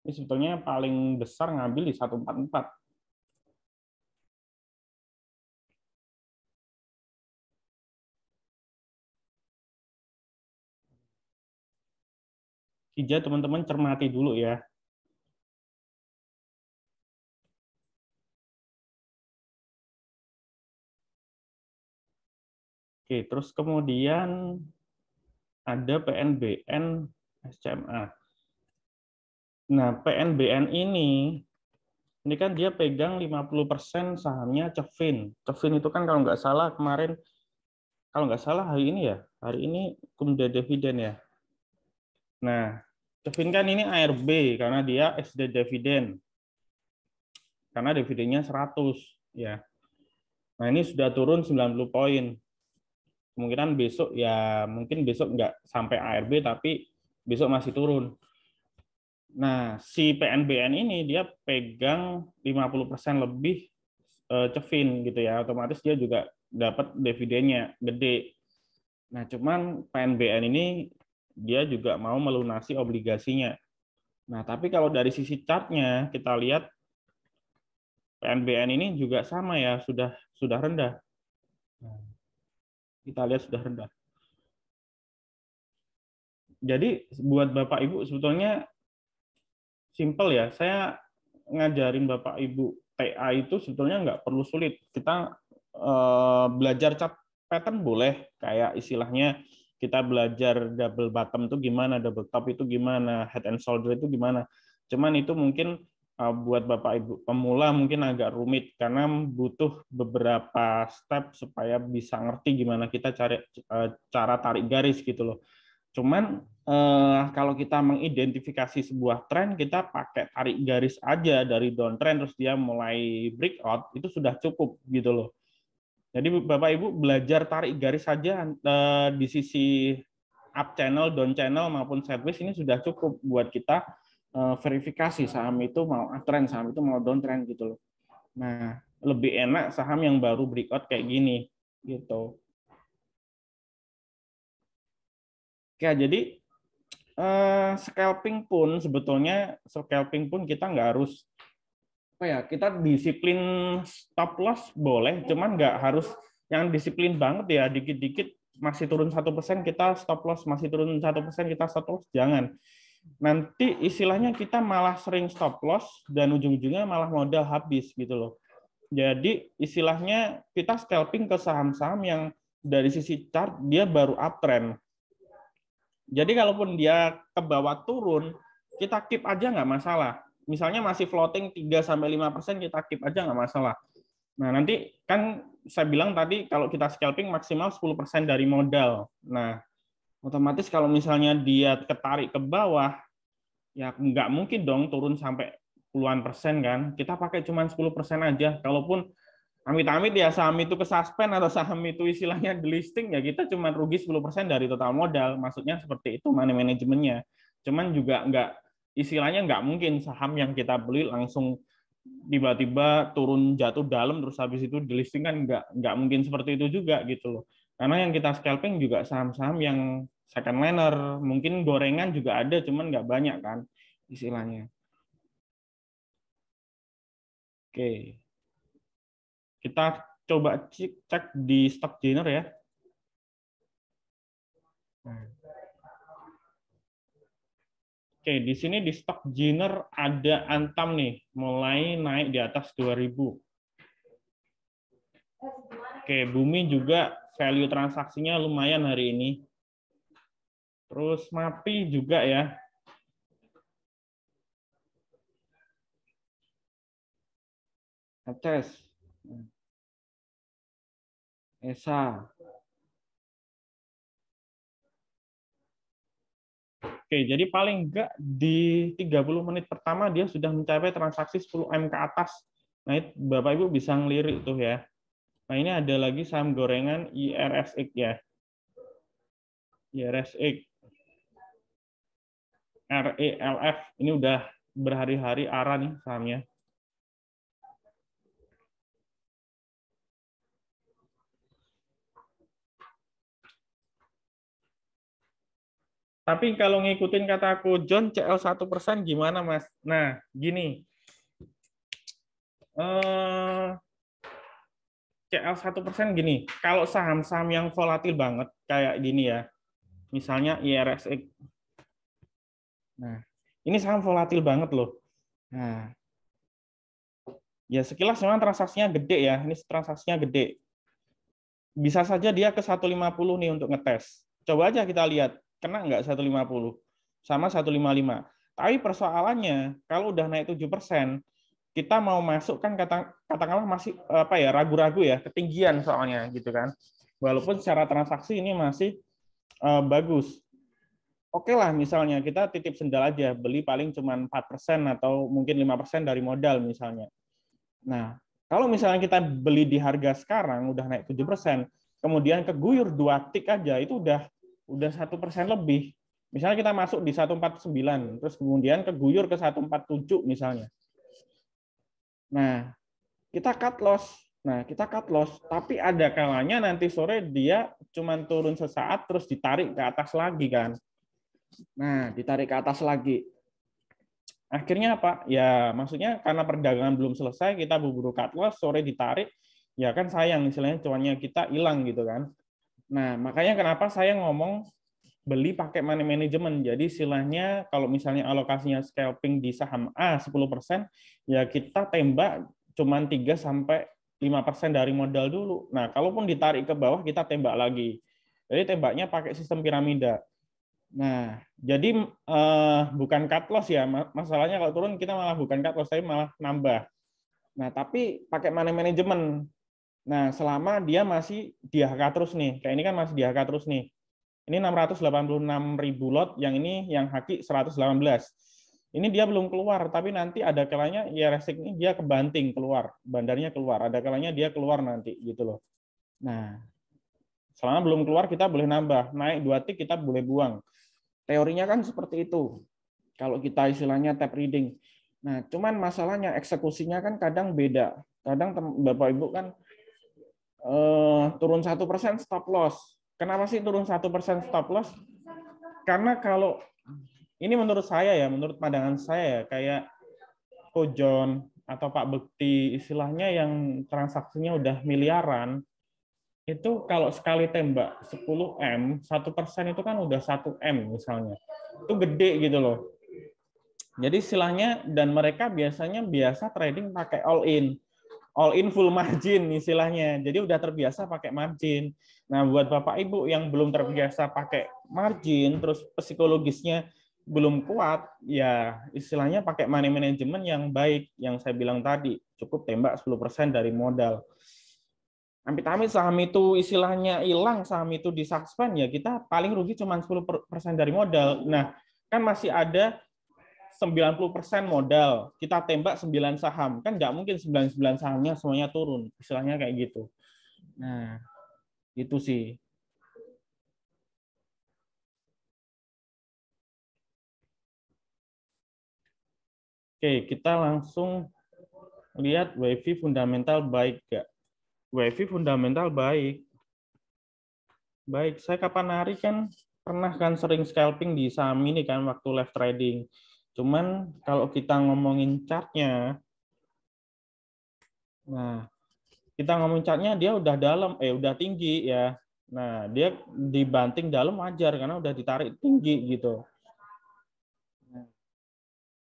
ini sebetulnya paling besar ngambil di 144. hijau teman-teman cermati dulu ya. Oke, terus kemudian ada PNBN SCMA. Nah, PNBN ini kan dia pegang 50% sahamnya Cevin. Cevin itu kan kalau nggak salah kemarin, kalau nggak salah hari ini kumda dividen ya. Nah, Cevin kan ini ARB karena dia SD dividen, karena dividennya 100 ya. Nah, ini sudah turun 90 poin. Kemungkinan besok ya, mungkin besok nggak sampai ARB, tapi besok masih turun. Nah, si PNBN ini dia pegang 50% lebih Cevin gitu ya, otomatis dia juga dapat dividennya gede. Nah, cuman PNBN ini dia juga mau melunasi obligasinya. Nah, tapi kalau dari sisi chartnya kita lihat PNBN ini juga sama ya, sudah rendah. Nah, kita lihat sudah rendah. Jadi buat Bapak Ibu sebetulnya simple ya. Saya ngajarin Bapak Ibu TA itu sebetulnya nggak perlu sulit. Kita belajar chart pattern boleh, kayak istilahnya kita belajar double bottom itu gimana, double top itu gimana, head and shoulder itu gimana. Cuman itu mungkin buat Bapak Ibu pemula mungkin agak rumit karena butuh beberapa step supaya bisa ngerti gimana kita cari cara tarik garis gitu loh. Cuman kalau kita mengidentifikasi sebuah tren, kita pakai tarik garis aja dari downtrend terus dia mulai breakout, itu sudah cukup gitu loh. Jadi Bapak Ibu belajar tarik garis saja di sisi up channel, down channel maupun sideways ini sudah cukup buat kita verifikasi saham itu mau uptrend, saham itu mau downtrend gitu loh. Nah, lebih enak saham yang baru breakout kayak gini gitu. Oke, jadi scalping pun kita nggak harus apa ya, kita disiplin stop loss boleh, cuman nggak harus yang disiplin banget ya, dikit-dikit masih turun 1% kita stop loss, masih turun 1% kita stop loss, jangan. Nanti istilahnya kita malah sering stop loss dan ujung-ujungnya malah modal habis gitu loh. Jadi istilahnya kita scalping ke saham-saham yang dari sisi chart dia baru uptrend. Jadi kalaupun dia ke bawah turun, kita keep aja nggak masalah. Misalnya masih floating 3-5%, kita keep aja nggak masalah. Nah, nanti kan saya bilang tadi kalau kita scalping maksimal 10% dari modal. Nah, otomatis kalau misalnya dia ketarik ke bawah, ya nggak mungkin dong turun sampai puluhan persen kan. Kita pakai cuma 10% aja. Kalaupun amit-amit ya saham itu kesuspend atau saham itu istilahnya delisting, ya kita cuma rugi 10% dari total modal. Maksudnya seperti itu money manajemennya. Cuman juga nggak, istilahnya nggak mungkin saham yang kita beli langsung tiba-tiba turun jatuh dalam terus habis itu delisting, kan nggak mungkin seperti itu juga gitu loh. Karena yang kita scalping juga saham-saham yang second liner, mungkin gorengan juga ada cuman nggak banyak kan istilahnya. Oke. Kita coba cek di stock gainer ya. Oke, di sini di stock gainer ada Antam nih, mulai naik di atas 2000. Oke, Bumi juga value transaksinya lumayan hari ini. Terus MAPI juga ya. Aces. ESA. Oke, jadi paling enggak di 30 menit pertama dia sudah mencapai transaksi 10M ke atas. Nah, itu Bapak Ibu bisa ngelirik tuh ya. Nah, ini ada lagi saham gorengan IRSX ya. IRSX. RELF. Ini udah berhari-hari arah nih sahamnya. Tapi kalau ngikutin kataku John, CL 1% gimana Mas? Nah, gini. CL 1% gini, kalau saham-saham yang volatil banget kayak gini ya, misalnya IRSX. Nah, ini saham volatil banget loh. Nah, ya sekilas memang transaksinya gede ya. Ini transaksinya gede. Bisa saja dia ke 150 nih untuk ngetes. Coba aja kita lihat, kena nggak 150 sama 155. Tapi persoalannya, kalau udah naik 7%, kita mau masuk kan katakanlah masih apa ya, ragu-ragu ya, ketinggian soalnya gitu kan. Walaupun secara transaksi ini masih bagus. Oke lah, misalnya kita titip sendal aja, beli paling cuma 4% atau mungkin 5% dari modal misalnya. Nah, kalau misalnya kita beli di harga sekarang udah naik 7%, kemudian keguyur 2 tik aja itu udah 1% lebih. Misalnya kita masuk di 149, terus kemudian keguyur ke 147 misalnya. Nah, kita cut loss. Nah, kita cut loss, tapi ada kalanya nanti sore dia cuma turun sesaat terus ditarik ke atas lagi kan. Nah, ditarik ke atas lagi. Akhirnya apa? Ya, maksudnya karena perdagangan belum selesai, kita buru-buru cut loss, sore ditarik, ya kan sayang, istilahnya cuannya kita hilang gitu kan. Nah, makanya kenapa saya ngomong beli pakai money management. Jadi istilahnya kalau misalnya alokasinya scalping di saham A 10%, ya kita tembak cuman 3 sampai 5% dari modal dulu. Nah, kalaupun ditarik ke bawah kita tembak lagi. Jadi tembaknya pakai sistem piramida. Nah, jadi bukan cut loss ya. Masalahnya kalau turun kita malah bukan cut loss, tapi malah nambah. Nah, tapi pakai money management. Nah, selama dia masih di HK terus nih. Kayak ini kan masih di HK terus nih. Ini 686.000 lot, yang ini yang haki 118. Ini dia belum keluar, tapi nanti ada kalanya ya resik ini dia kebanting keluar, bandarnya keluar. Ada kalanya dia keluar nanti gitu loh. Nah, selama belum keluar kita boleh nambah. Naik 2 tik kita boleh buang. Teorinya kan seperti itu. Kalau kita istilahnya tap reading. Nah, cuman masalahnya eksekusinya kan kadang beda. Kadang Bapak Ibu kan turun 1% stop loss. Kenapa sih turun 1% stop loss? Karena kalau ini menurut saya ya, menurut pandangan saya ya, kayak Kojon atau Pak Bekti istilahnya yang transaksinya udah miliaran, itu kalau sekali tembak 10M, 1% itu kan udah 1M misalnya. Itu gede gitu loh. Jadi istilahnya, dan mereka biasanya biasa trading pakai all in full margin istilahnya. Jadi udah terbiasa pakai margin. Nah, buat Bapak Ibu yang belum terbiasa pakai margin, terus psikologisnya belum kuat, ya istilahnya pakai money management yang baik, yang saya bilang tadi, cukup tembak 10% dari modal. Amit-amit saham itu istilahnya hilang, saham itu disuspend, ya kita paling rugi cuma 10% dari modal. Nah, kan masih ada 90% modal, kita tembak 9 saham. Kan nggak mungkin 99 sahamnya semuanya turun. Istilahnya kayak gitu. Nah, itu sih. Oke, kita langsung lihat WiFi fundamental baik nggak. WiFi fundamental baik. Baik, saya kapan hari kan pernah kan sering scalping di saham ini kan waktu live trading. Cuman kalau kita ngomongin chartnya, nah kita ngomongin chartnya dia udah dalam, udah tinggi ya. Nah dia dibanting dalam wajar karena udah ditarik tinggi gitu.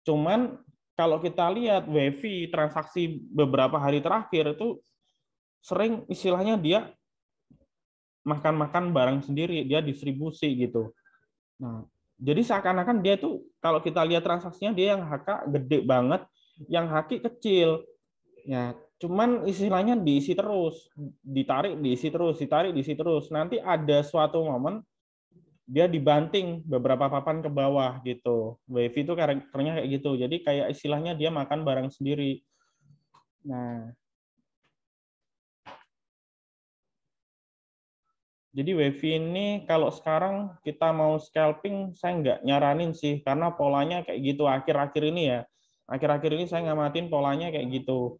Cuman kalau kita lihat WiFi transaksi beberapa hari terakhir itu sering istilahnya dia makan-makan barang sendiri, dia distribusi gitu. Nah, jadi seakan-akan dia tuh kalau kita lihat transaksinya dia yang HK gede banget, yang HQ kecil. Ya, cuman istilahnya diisi terus, ditarik diisi terus, ditarik diisi terus. Nanti ada suatu momen dia dibanting beberapa papan ke bawah gitu. WiFi itu karakternya kayak gitu. Jadi kayak istilahnya dia makan barang sendiri. Nah, jadi WiFi ini kalau sekarang kita mau scalping, saya nggak nyaranin sih, karena polanya kayak gitu akhir-akhir ini ya. Akhir-akhir ini saya ngamatin polanya kayak gitu.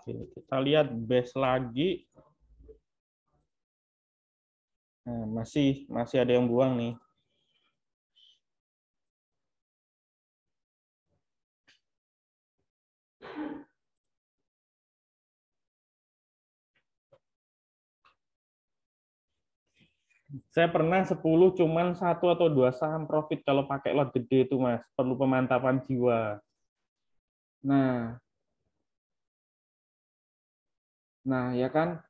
Oke, kita lihat base lagi. Nah, masih ada yang buang nih. Saya pernah 10 cuman satu atau dua saham profit kalau pakai lot gede itu Mas, perlu pemantapan jiwa. Nah, nah ya kan,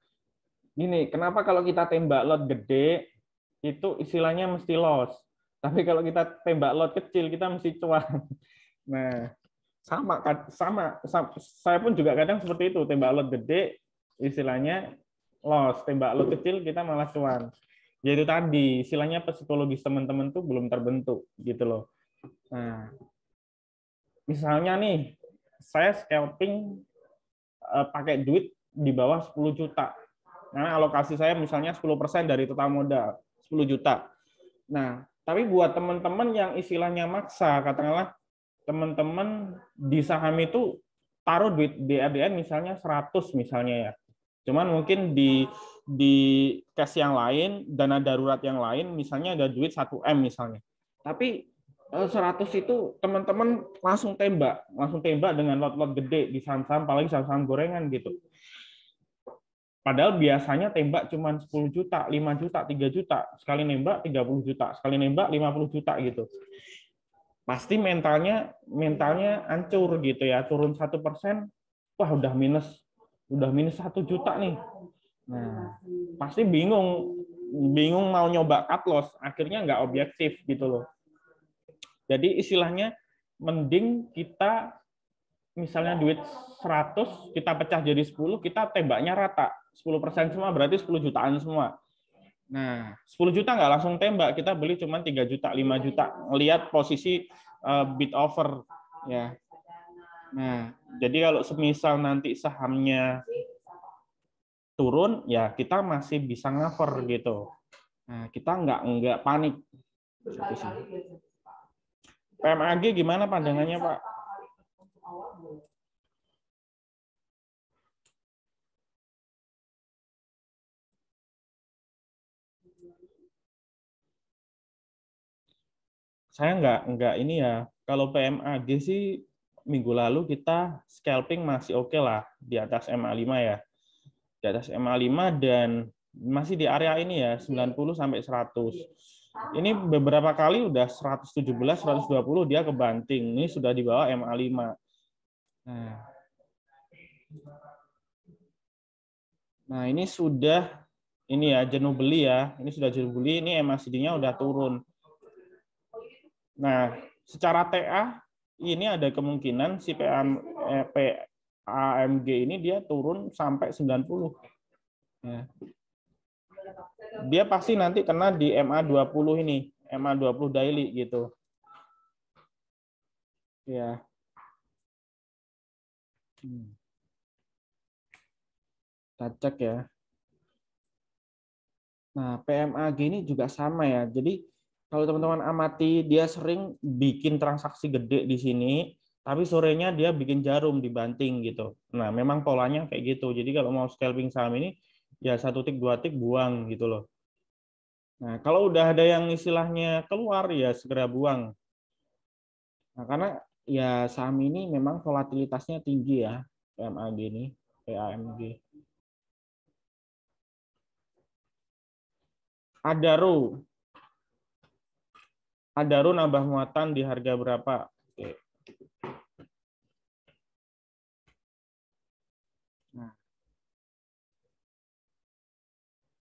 gini, kenapa kalau kita tembak lot gede itu istilahnya mesti loss. Tapi kalau kita tembak lot kecil kita mesti cuan. Nah, saya pun juga kadang seperti itu, tembak lot gede istilahnya loss, tembak lot kecil kita malah cuan. Jadi tadi istilahnya psikologis teman-teman tuh belum terbentuk gitu loh. Nah, misalnya nih saya scalping pakai duit di bawah 10 juta. Nah, alokasi saya misalnya 10% dari total modal, 10 juta. Nah, tapi buat teman-teman yang istilahnya maksa, katakanlah teman-teman di saham itu taruh duit BRDN misalnya 100 misalnya ya. Cuman mungkin di cash yang lain, dana darurat yang lain misalnya ada duit 1M misalnya. Tapi 100 itu teman-teman langsung tembak dengan lot-lot gede di saham-saham, apalagi saham-saham gorengan gitu. Padahal biasanya tembak cuma 10 juta, 5 juta, 3 juta. Sekali nembak 30 juta, sekali nembak 50 juta gitu. Pasti mentalnya hancur gitu ya. Turun 1%, wah udah minus 1 juta nih. Nah, pasti bingung mau nyoba cut loss, akhirnya nggak objektif gitu loh. Jadi istilahnya mending kita misalnya duit 100 kita pecah jadi 10, kita tembaknya rata. 10% semua berarti 10 jutaan semua. Nah, 10 juta nggak langsung tembak, kita beli cuma 3 juta, 5 juta. Lihat posisi bid offer ya. Nah, jadi kalau semisal nanti sahamnya turun, ya kita masih bisa cover gitu. Nah, kita nggak panik. PMAG gimana pandangannya, Pak? Saya nggak ini ya. Kalau PMAG sih minggu lalu kita scalping masih oke lah di atas MA5 ya. Di atas MA5 dan masih di area ini ya 90 sampai 100. Ini beberapa kali udah 117, 120 dia kebanting. Ini sudah di bawah MA5. Nah, ini sudah ini ya jenuh beli ya. Ini sudah jenuh beli, ini MACD-nya udah turun. Nah, secara TA ini ada kemungkinan si PAMG ini dia turun sampai 90. Ya. Dia pasti nanti kena di MA20 ini, MA20 daily gitu. Ya. Kita cek ya. Nah, PMAG ini juga sama ya. Jadi kalau teman-teman amati, dia sering bikin transaksi gede di sini, tapi sorenya dia bikin jarum dibanting gitu. Nah, memang polanya kayak gitu. Jadi kalau mau scalping saham ini, ya 1 tick 2 tick buang gitu loh. Nah, kalau udah ada yang istilahnya keluar, ya segera buang. Nah, karena ya saham ini memang volatilitasnya tinggi ya, PMAG ini, PAMG. Adaro. Adaro nambah muatan di harga berapa? Oke. Nah,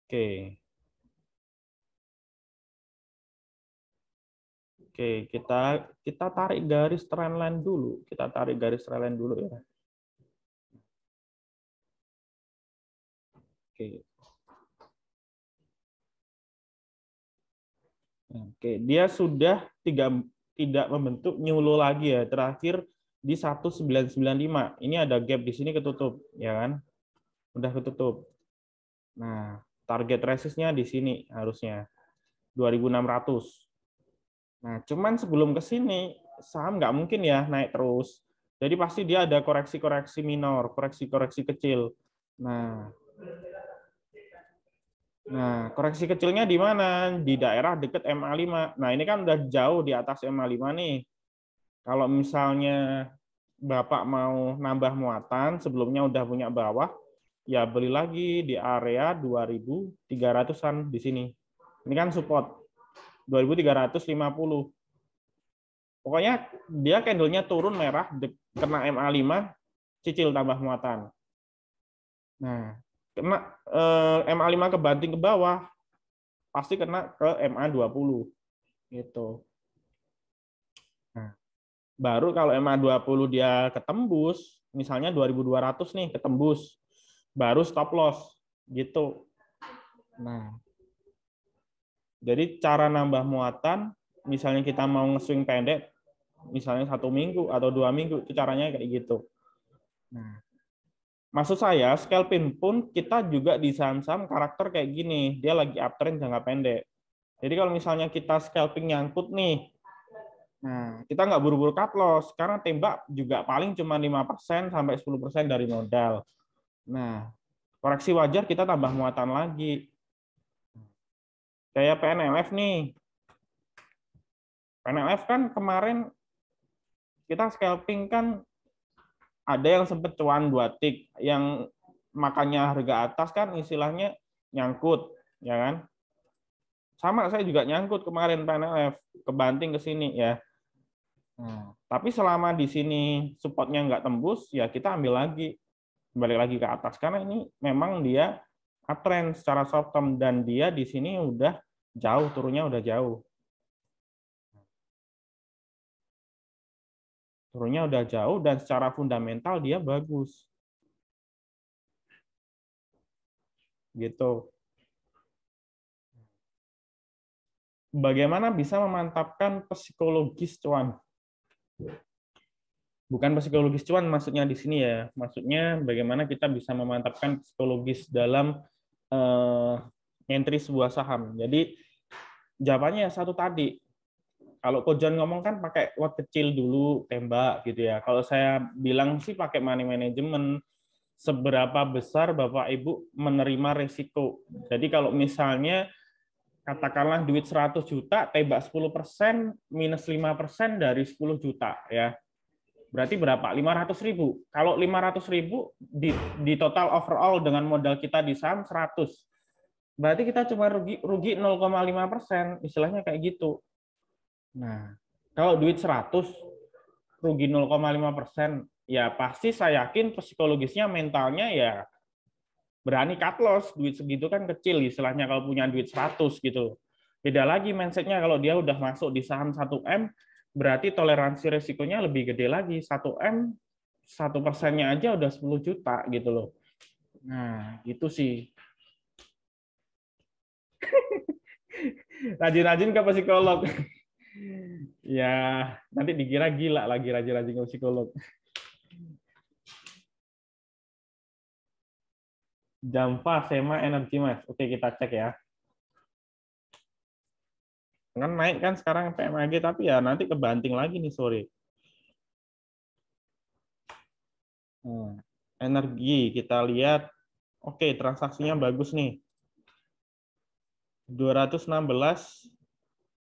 oke. Oke, kita tarik garis trendline dulu. Kita tarik garis trendline dulu ya. Oke. Oke, dia sudah tidak membentuk new low lagi ya. Terakhir di 1995. Ini ada gap di sini ketutup, ya kan? Udah ketutup. Nah, target resistnya di sini harusnya 2600. Nah, cuman sebelum ke sini saham nggak mungkin ya naik terus. Jadi pasti dia ada koreksi-koreksi minor, koreksi-koreksi kecil. Nah, koreksi kecilnya di mana? Di daerah dekat MA5. Nah, ini kan udah jauh di atas MA5 nih. Kalau misalnya Bapak mau nambah muatan, sebelumnya udah punya bawah, ya beli lagi di area 2300-an di sini. Ini kan support 2350. Pokoknya dia candlenya turun merah, kena MA5, cicil tambah muatan. Nah, kena MA5 kebanting ke bawah, pasti kena ke MA20 gitu. Nah, baru kalau MA20 dia ketembus, misalnya 2200 nih ketembus, baru stop loss gitu. Nah, jadi cara nambah muatan, misalnya kita mau nge-swing pendek, misalnya 1 minggu atau 2 minggu, itu caranya kayak gitu. Nah, maksud saya, scalping pun kita juga di saham-saham karakter kayak gini, dia lagi uptrend jangka pendek. Jadi kalau misalnya kita scalping nyangkut nih, nah kita nggak buru-buru cut loss, karena tembak juga paling cuma 5% sampai 10% dari modal. Nah, koreksi wajar kita tambah muatan lagi. Kayak PNLF nih. PNLF kan kemarin kita scalping kan ada yang sempat cuan 2 tick, yang makanya harga atas kan istilahnya nyangkut, ya kan? Sama saya juga nyangkut kemarin PNLF, kebanting ke sini ya. Tapi selama di sini supportnya nggak tembus, ya kita ambil lagi, balik lagi ke atas karena ini memang dia uptrend secara short term dan dia di sini udah jauh, turunnya udah jauh. Turunnya udah jauh dan secara fundamental dia bagus. Gitu. Bagaimana bisa memantapkan psikologis cuan? Bukan psikologis cuan maksudnya di sini ya. Maksudnya bagaimana kita bisa memantapkan psikologis dalam entry sebuah saham. Jadi jawabannya satu tadi. Kalau Kojon ngomong kan pakai lot kecil dulu, tembak gitu ya. Kalau saya bilang sih pakai money management, seberapa besar Bapak Ibu menerima resiko. Jadi kalau misalnya katakanlah duit 100 juta, tembak 10%, minus 5% dari 10 juta ya. Berarti berapa? 500.000. Kalau 500.000 di total overall dengan modal kita di saham 100. Berarti kita cuma rugi 0,5%, istilahnya kayak gitu. Nah, kalau duit 100, rugi 0,5%, ya pasti saya yakin psikologisnya, mentalnya ya berani cut loss. Duit segitu kan kecil istilahnya kalau punya duit 100 gitu. Beda lagi mindsetnya kalau dia udah masuk di saham 1M, berarti toleransi resikonya lebih gede lagi. 1M, 1%-nya aja udah 10 juta gitu loh. Nah, gitu sih. Rajin-rajin ke psikolog. Ya, nanti dikira gila lagi rajin-rajin ke psikolog. Jamfa, Sema, Energi, Mas. Oke, kita cek ya. Kan naik kan sekarang PMAG, tapi ya nanti kebanting lagi nih sore. Energi, kita lihat. Oke, transaksinya bagus nih. 216,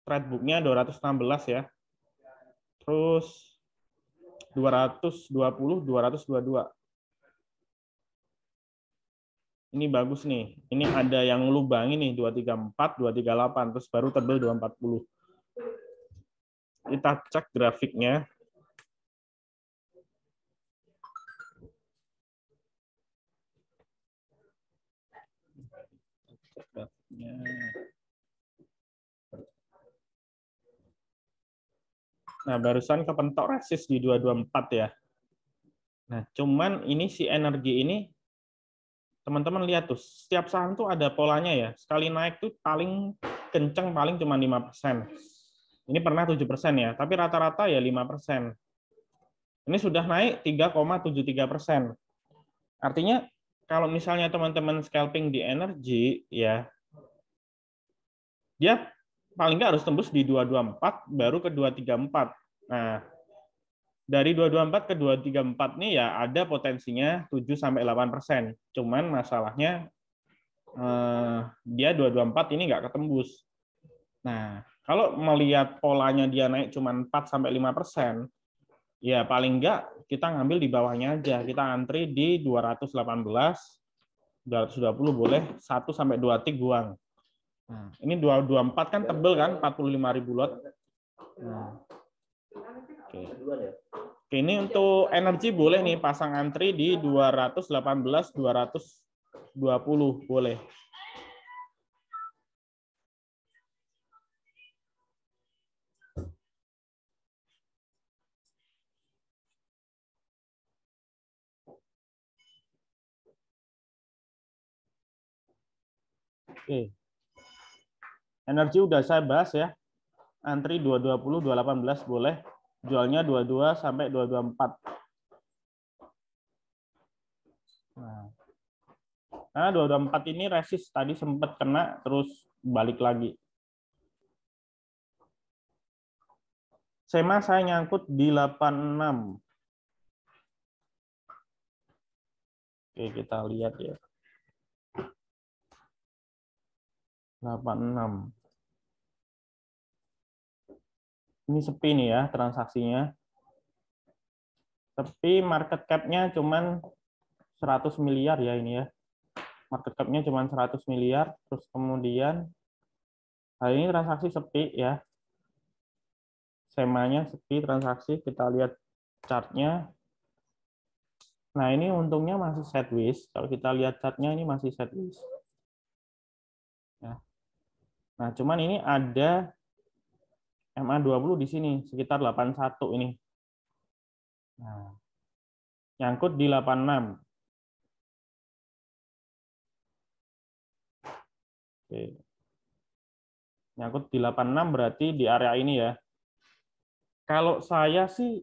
trade book-nya 216 ya. Terus 220, 222. Ini bagus nih. Ini ada yang lubang ini 234, 238, terus baru tebel 240. Kita cek grafiknya. Cek grafiknya. Nah, barusan kepentok resist di 224 ya. Nah, cuman ini si energi ini, teman-teman lihat tuh, setiap saham tuh ada polanya ya. Sekali naik tuh paling kenceng paling cuma 5%. Ini pernah 7% ya, tapi rata-rata ya 5%. Ini sudah naik 3,73%. Artinya kalau misalnya teman-teman scalping di energi ya, dia paling nggak harus tembus di 224 baru ke 234. Nah, dari 224 ke 234 nih ya ada potensinya 7-8%. Cuman masalahnya dia 224 ini nggak ketembus. Nah, kalau melihat polanya dia naik cuma 4-5%, ya paling nggak kita ngambil di bawahnya aja. Kita antri di 218, 220 boleh 1-2 tik buang. Nah, ini 224 kan tebel kan, 45.000 lot. Nah. Oke. Oke, ini untuk energi boleh nih pasang antri di 218, 220 boleh. Oke. Energi udah saya bahas ya. Antri 220, 218 boleh. Jualnya 22 sampai 224. Nah, 224 ini resist tadi sempat kena terus balik lagi. SEMA saya nyangkut di 86. Oke, kita lihat ya. 86. Ini sepi nih ya transaksinya. Tapi market cap-nya cuman 100 miliar ya ini ya. Market cap-nya cuman 100 miliar. Terus kemudian hari ini transaksi sepi ya. SEMA-nya sepi transaksi. Kita lihat chart-nya. Nah, ini untungnya masih sideways. Kalau kita lihat chart-nya ini masih sideways. Ya. Nah, cuman ini ada MA20 di sini, sekitar 81 ini. Nah, nyangkut di 86. Oke. Nyangkut di 86 berarti di area ini ya. Kalau saya sih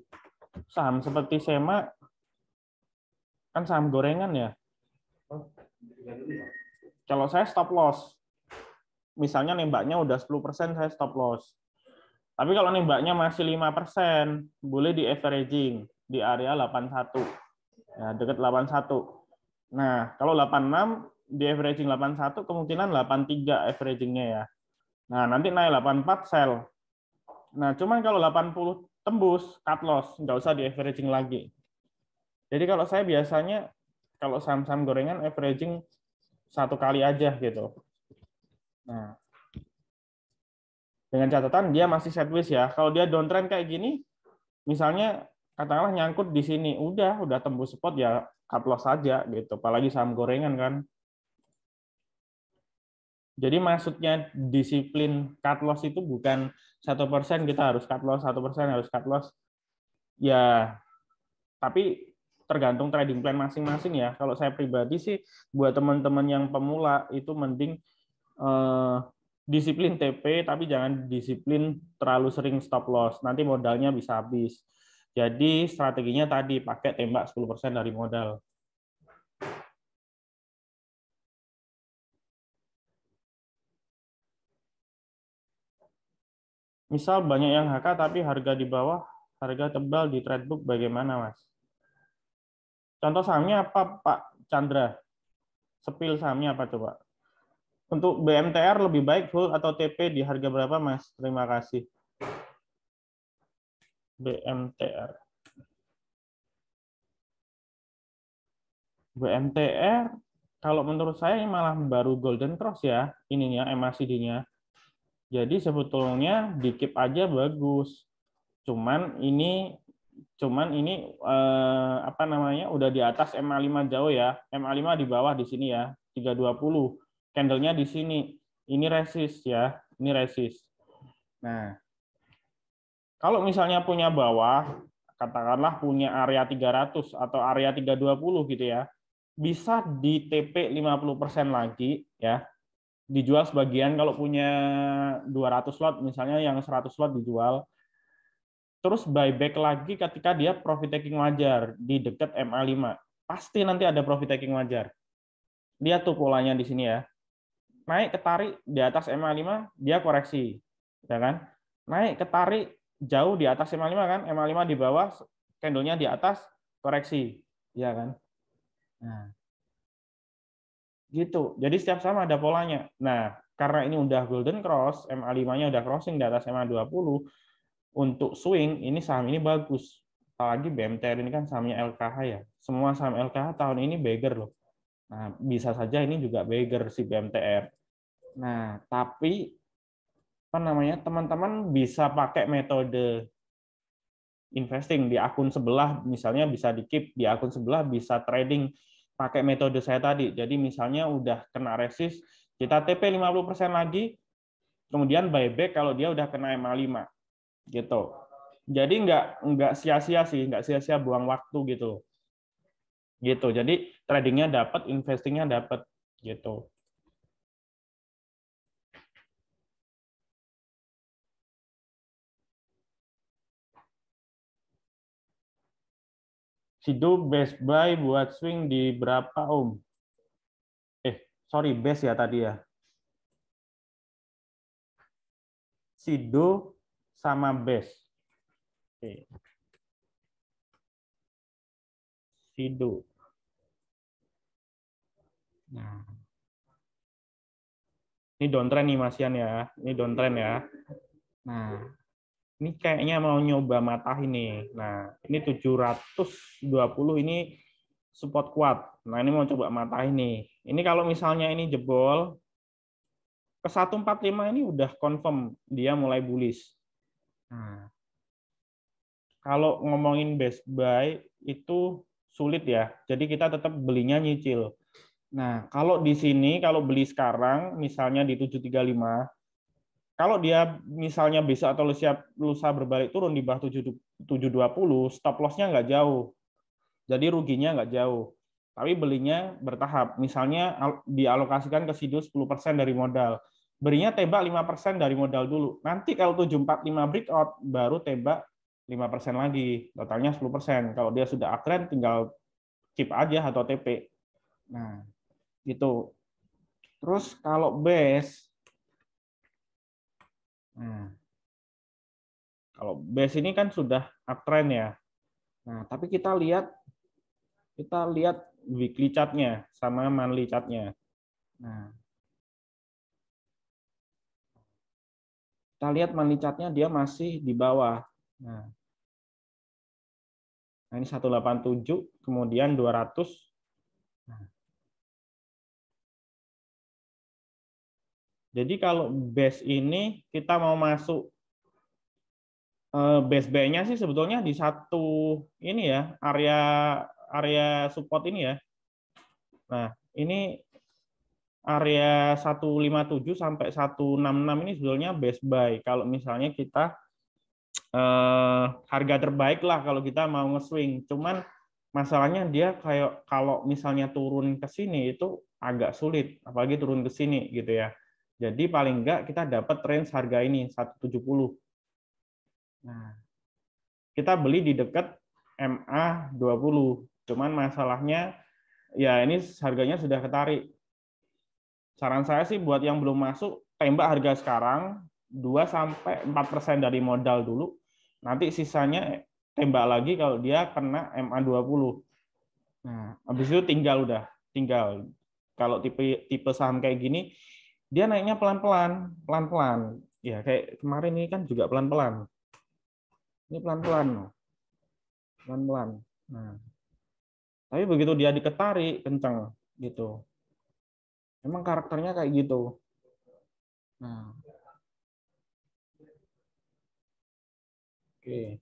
saham seperti SEMA, kan saham gorengan ya. Kalau saya stop loss. Misalnya nembaknya udah 10%, saya stop loss. Tapi kalau nembaknya masih 5%, boleh di averaging di area 81. Ya, dekat 81. Nah, kalau 86 di averaging 81 kemungkinan 83 averagingnya ya. Nah, nanti naik 84 sell. Nah, cuman kalau 80 tembus cut loss, nggak usah di averaging lagi. Jadi kalau saya biasanya kalau saham-saham gorengan averaging satu kali aja gitu. Nah, dengan catatan dia masih sideways ya. Kalau dia downtrend kayak gini, misalnya katakanlah nyangkut di sini, udah tembus spot ya cut loss saja gitu. Apalagi saham gorengan kan. Jadi maksudnya disiplin cut loss itu bukan 1% kita harus cut loss, 1% harus cut loss. Ya, tapi tergantung trading plan masing-masing ya. Kalau saya pribadi sih, buat teman-teman yang pemula itu mending disiplin TP, tapi jangan disiplin terlalu sering stop loss. Nanti modalnya bisa habis. Jadi strateginya tadi pakai tembak 10% dari modal. Misal banyak yang HK tapi harga di bawah, harga tebal di Tradebook bagaimana, Mas? Contoh sahamnya apa, Pak Chandra? Sepil sahamnya apa coba? Untuk BMTR lebih baik full atau TP di harga berapa, Mas? Terima kasih. BMTR. BMTR, kalau menurut saya ini malah baru Golden Cross ya, ininya, MACD-nya. Jadi sebetulnya di keep aja bagus. Cuman ini apa namanya udah di atas MA5 jauh ya. MA5 di bawah di sini ya, 320. Candle-nya di sini. Ini resist ya, ini resist. Nah, kalau misalnya punya bawah, katakanlah punya area 300 atau area 320 gitu ya, bisa di TP 50% lagi ya. Dijual sebagian kalau punya 200 lot misalnya yang 100 lot dijual. Terus buyback lagi ketika dia profit taking wajar di dekat MA5. Pasti nanti ada profit taking wajar. Lihat tuh polanya di sini ya. Naik ketarik di atas MA5, dia koreksi. Ya kan? Naik ketarik jauh di atas MA5 kan? MA5 di bawah, candle-nya di atas, koreksi. Ya kan? Nah, gitu. Jadi setiap saham ada polanya. Nah, karena ini udah golden cross, MA5-nya udah crossing di atas MA20, untuk swing ini saham ini bagus. Apalagi BMTR ini kan sahamnya LKH ya. Semua saham LKH tahun ini beggar loh. Nah, bisa saja ini juga beggar si BMTR. Nah, tapi apa namanya, teman-teman bisa pakai metode investing di akun sebelah, misalnya bisa di keep di akun sebelah, bisa trading pakai metode saya tadi. Jadi misalnya udah kena resist, kita TP 50% lagi, kemudian buyback kalau dia udah kena MA5 gitu. Jadi nggak sia-sia sih, nggak sia-sia buang waktu gitu. Gitu. Jadi tradingnya dapat, investingnya dapat gitu. Sido best buy buat swing di berapa Om? Sorry, best ya tadi ya. Sido sama best. Oke. Sido. Nah, ini downtrend nih Mas Yan ya. Ini downtrend ya. Nah, ini kayaknya mau nyoba matah ini. Nah, ini 720 ini support kuat. Nah, ini mau coba matah ini. Ini kalau misalnya ini jebol ke 145 ini udah confirm dia mulai bullish. Nah, kalau ngomongin best buy itu sulit ya. Jadi kita tetap belinya nyicil. Nah, kalau di sini kalau beli sekarang misalnya di 735, kalau dia misalnya bisa atau lusa berbalik turun di bawah 720, stop loss-nya nggak jauh. Jadi ruginya nggak jauh. Tapi belinya bertahap. Misalnya dialokasikan ke Sido 10% dari modal. Berinya tebak 5% dari modal dulu. Nanti kalau 745 breakout, baru tebak 5% lagi. Totalnya 10%. Kalau dia sudah uptrend, tinggal chip aja atau TP. Nah, gitu. Terus kalau base, nah, kalau base ini kan sudah uptrend ya. Nah, tapi kita lihat weekly chart-nya sama monthly chart-nya. Nah, kita lihat monthly chart-nya dia masih di bawah. Nah, ini 187, kemudian 200. Nah, jadi kalau base ini kita mau masuk base buy-nya sih sebetulnya di satu ini ya, area area support ini ya. Nah, ini area 157 sampai 166 ini sebetulnya best buy. Kalau misalnya kita harga terbaik lah kalau kita mau nge-swing. Cuman masalahnya dia kayak kalau misalnya turun ke sini itu agak sulit, apalagi turun ke sini gitu ya. Jadi paling enggak kita dapat range harga ini 170. Nah, kita beli di dekat MA20. Cuman masalahnya ya ini harganya sudah ketarik. Saran saya sih buat yang belum masuk, tembak harga sekarang 2-4% dari modal dulu. Nanti sisanya tembak lagi kalau dia kena MA20. Nah, habis itu tinggal kalau tipe tipe saham kayak gini dia naiknya pelan-pelan, pelan-pelan. Ya kayak kemarin ini kan juga pelan-pelan. Ini pelan-pelan, pelan-pelan. Nah, tapi begitu dia diketarik kencang gitu. Emang karakternya kayak gitu. Nah, oke.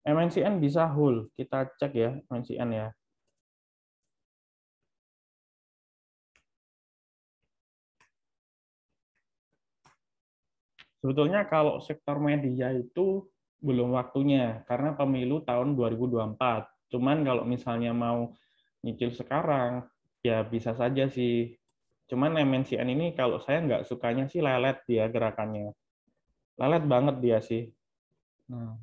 MNCN bisa hold, kita cek ya MNCN ya. Sebetulnya kalau sektor media itu belum waktunya karena pemilu tahun 2024. Cuman kalau misalnya mau nyicil sekarang ya bisa saja sih. Cuman MNCN ini kalau saya nggak sukanya sih lelet dia gerakannya. Lelet banget dia sih. Nah,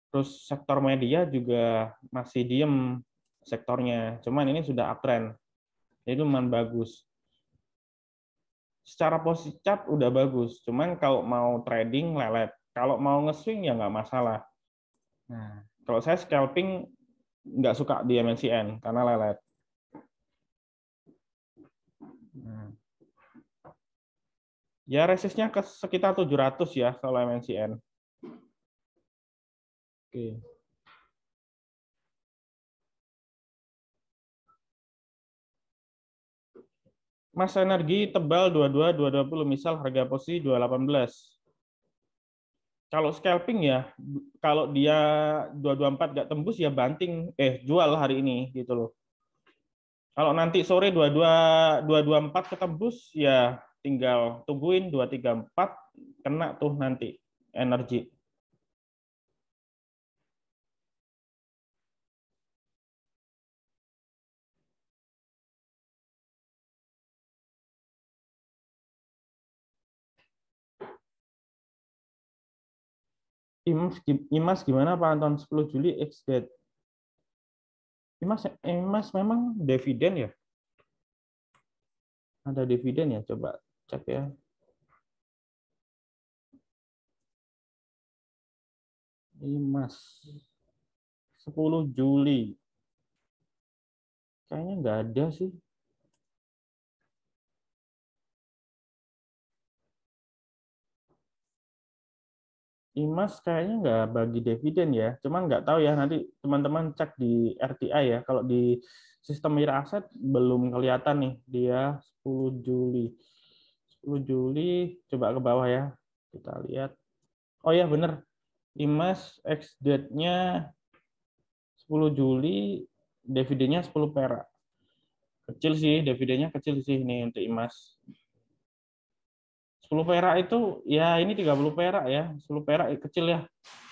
terus sektor media juga masih diem sektornya. Cuman ini sudah uptrend. Jadi lumayan bagus. Secara posisi cap udah bagus, cuman kalau mau trading lelet. Kalau mau nge-swing ya nggak masalah. Nah, kalau saya scalping nggak suka di MNCN karena lelet. Nah, Ya resistnya ke sekitar 700 ya kalau MNCN. Oke. Mas Energi tebal 22 220 misal harga posisi 218. Kalau scalping ya kalau dia 224 nggak tembus ya banting jual hari ini gitu loh. Kalau nanti sore 224 ketembus ya tinggal tungguin 234 kena tuh nanti energi. Imas gimana Pak Anton 10 Juli ex-date? Imas memang dividen ya? Ada dividen ya? Coba cek ya. Imas 10 Juli. Kayaknya nggak ada sih. Imas kayaknya nggak bagi dividen ya. Cuman nggak tahu ya, nanti teman-teman cek di RTI ya. Kalau di sistem Mira Aset belum kelihatan nih. Dia 10 Juli. 10 Juli, coba ke bawah ya. Kita lihat. Oh ya bener, Imas ex date-nya 10 Juli, dividennya 10 perak. Kecil sih, dividennya kecil sih ini untuk Imas. 10 perak itu ya ini 30 perak ya. 10 perak kecil ya.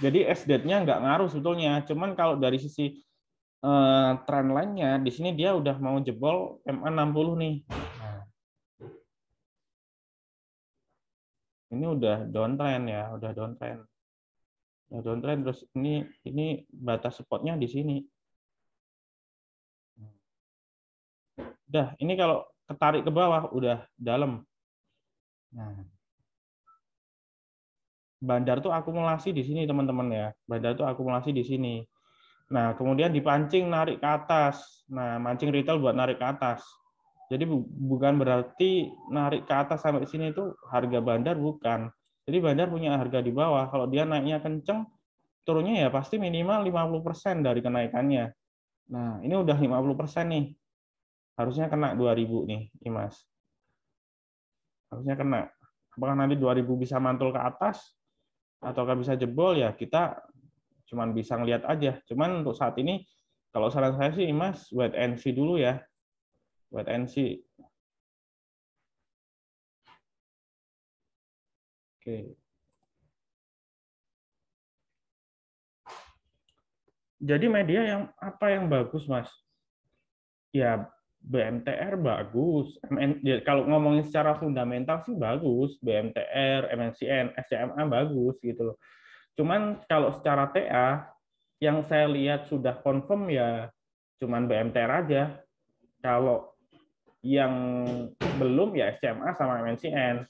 Jadi ex-date-nya nggak ngaruh sebetulnya. Cuman kalau dari sisi trend line-nya di sini dia udah mau jebol MA 60 nih. Nah, ini udah downtrend ya, udah downtrend. Udah downtrend terus ini batas support-nya di sini. Udah, ini kalau ketarik ke bawah udah dalam. Nah, bandar tuh akumulasi di sini teman-teman ya. Bandar tuh akumulasi di sini. Nah, kemudian dipancing narik ke atas. Nah, mancing retail buat narik ke atas. Jadi bukan berarti narik ke atas sampai sini itu harga bandar bukan. Jadi bandar punya harga di bawah. Kalau dia naiknya kenceng, turunnya ya pasti minimal 50% dari kenaikannya. Nah, ini udah 50% nih. Harusnya kena 2000 nih, Imas. Harusnya kena. Apakah nanti 2000 bisa mantul ke atas ataukah bisa jebol ya kita cuman bisa ngelihat aja. Cuman untuk saat ini kalau saran saya sih Mas wait and see dulu ya. Wait and see. Oke. Jadi media yang apa yang bagus Mas? Ya BMTR bagus. Ya, kalau ngomongin secara fundamental sih bagus. BMTR, MNCN, SCMA bagus gitu loh. Cuman kalau secara TA yang saya lihat sudah confirm ya cuman BMTR aja. Kalau yang belum ya SCMA sama MNCN.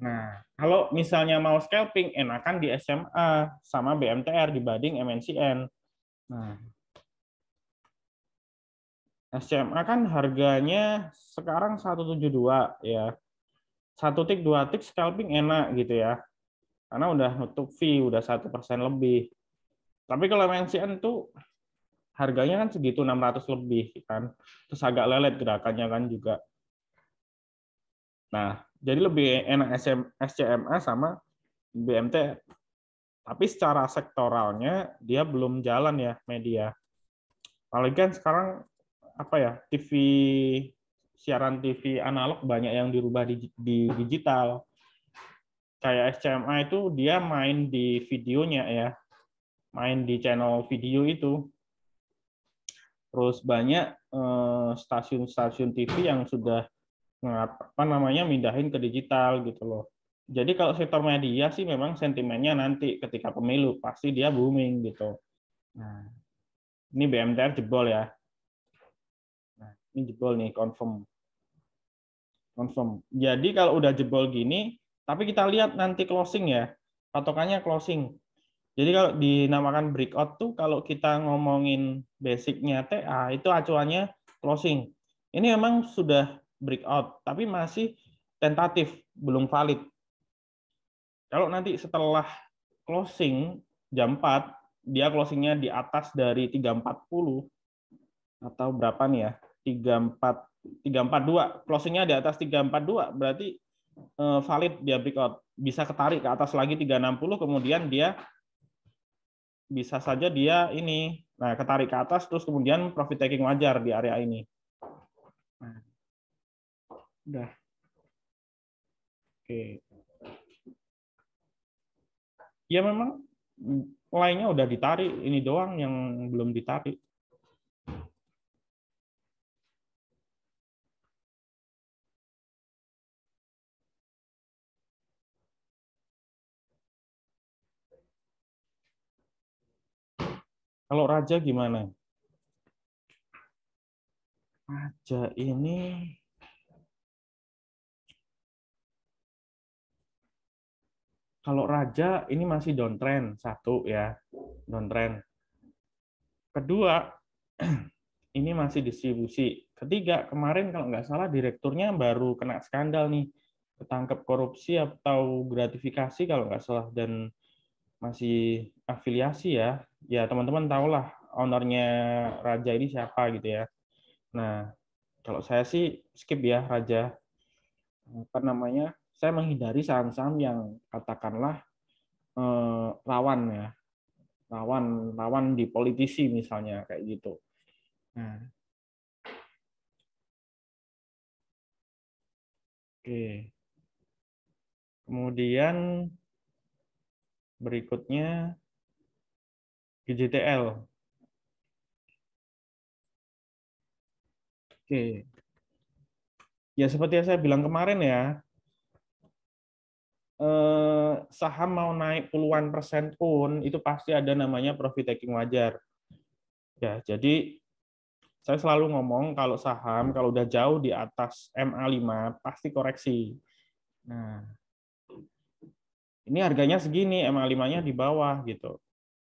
Nah, kalau misalnya mau scalping, enakan di SMA sama BMTR dibanding MNCN. Nah, SMA kan harganya sekarang 172 ya. Satu tik, dua tik scalping enak gitu ya. Karena udah nutup fee, udah 1% lebih. Tapi kalau MNCN tuh harganya kan segitu 600 lebih kan. Terus agak lelet gerakannya kan juga. Nah, jadi lebih enak SCMA sama BMT. Tapi secara sektoralnya dia belum jalan ya media. Apalagi kan sekarang apa ya siaran TV analog banyak yang dirubah di digital. Kayak SCMA itu dia main di videonya ya, main di channel video itu. Terus banyak stasiun-stasiun TV yang sudah apa namanya mindahin ke digital gitu loh. Jadi kalau sektor media sih memang sentimennya nanti ketika pemilu pasti dia booming gitu. Nah, ini BMTR jebol ya. Nah, ini jebol nih confirm. Confirm. Jadi kalau udah jebol gini, tapi kita lihat nanti closing ya. Patokannya closing. Jadi kalau dinamakan breakout tuh kalau kita ngomongin basicnya TA itu acuannya closing. Ini memang sudah breakout, tapi masih tentatif, belum valid. Kalau nanti setelah closing jam 4, dia closingnya di atas dari 340 atau berapa nih ya? 342, closingnya di atas 342 berarti valid dia breakout. Bisa ketarik ke atas lagi 360, kemudian dia bisa saja dia ini, nah ketarik ke atas terus kemudian profit taking wajar di area ini. Nah, udah. Oke. Ya memang lainnya udah ditarik, ini doang yang belum ditarik. Kalau Raja gimana? Raja ini kalau Raja ini masih downtrend satu ya, downtrend. Kedua, ini masih distribusi. Ketiga, kemarin kalau nggak salah direkturnya baru kena skandal nih, ketangkep korupsi atau gratifikasi kalau nggak salah, dan masih afiliasi ya. Ya teman-teman tahulah ownernya Raja ini siapa gitu ya. Nah, kalau saya sih skip ya Raja. Apa namanya? Saya menghindari saham-saham yang katakanlah rawan ya, rawan di politisi misalnya kayak gitu. Nah, oke. Kemudian berikutnya GJTL. Oke. Ya seperti yang saya bilang kemarin ya, saham mau naik puluhan persen pun itu pasti ada namanya profit taking wajar. Ya, jadi saya selalu ngomong kalau saham kalau udah jauh di atas MA5 pasti koreksi. Nah, ini harganya segini, MA5-nya di bawah gitu.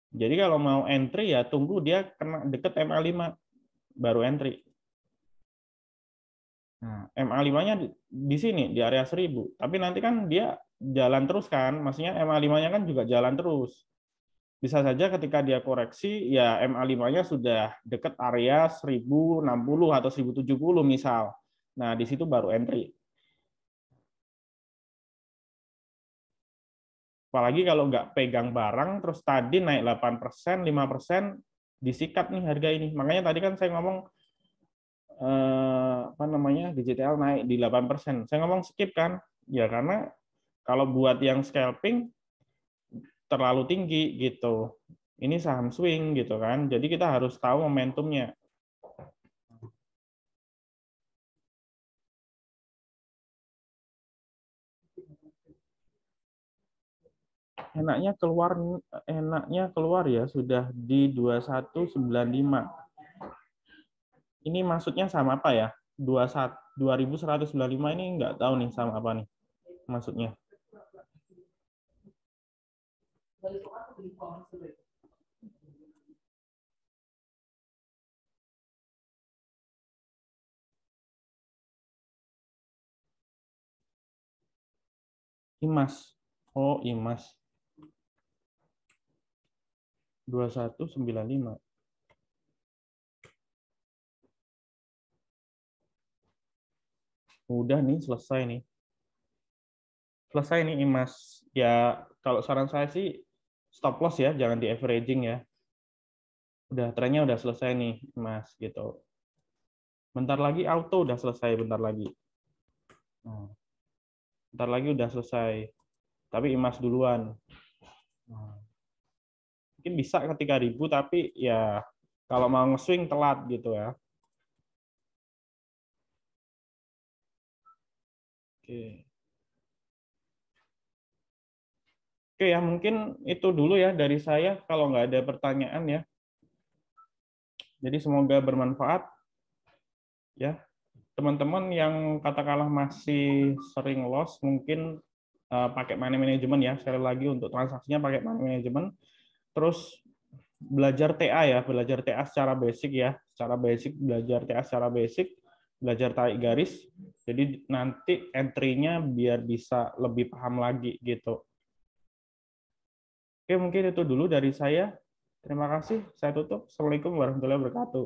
Jadi kalau mau entry ya tunggu dia kena deket MA5 baru entry. Nah, MA5-nya di sini di area 1000. Tapi nanti kan dia jalan terus kan, maksudnya MA5-nya kan juga jalan terus. Bisa saja ketika dia koreksi ya MA5-nya sudah dekat area 1060 atau 1070 misal. Nah, di situ baru entry. Apalagi kalau nggak pegang barang, terus tadi naik 8%, 5%, disikat nih harga ini. Makanya tadi kan saya ngomong, apa namanya, DJTL naik di 8%. Saya ngomong skip kan, ya karena kalau buat yang scalping, terlalu tinggi gitu. Ini saham swing gitu kan, jadi kita harus tahu momentumnya. Enaknya keluar ya sudah di 2195. Ini maksudnya sama apa ya? 2195 ini nggak tahu nih sama apa nih maksudnya. IMAS. Oh, IMAS. 2195. Udah nih selesai nih. Selesai nih IMAS. Ya kalau saran saya sih stop loss ya, jangan di averaging ya. Udah trennya udah selesai nih IMAS gitu. Bentar lagi auto udah selesai bentar lagi. Nah, bentar lagi udah selesai. Tapi IMAS duluan. Nah, mungkin bisa ketika ribu tapi ya kalau mau nge-swing telat gitu ya. Oke. Oke ya, mungkin itu dulu ya dari saya kalau nggak ada pertanyaan ya. Jadi semoga bermanfaat ya. Teman-teman yang katakanlah masih sering loss mungkin pakai money management ya. Sekali lagi untuk transaksinya pakai money management. Terus belajar TA ya, belajar TA secara basic ya. Secara basic, belajar TA secara basic. belajar tarik garis. Jadi nanti entry-nya biar bisa lebih paham lagi gitu. Oke, mungkin itu dulu dari saya. Terima kasih. Saya tutup. Assalamualaikum warahmatullahi wabarakatuh.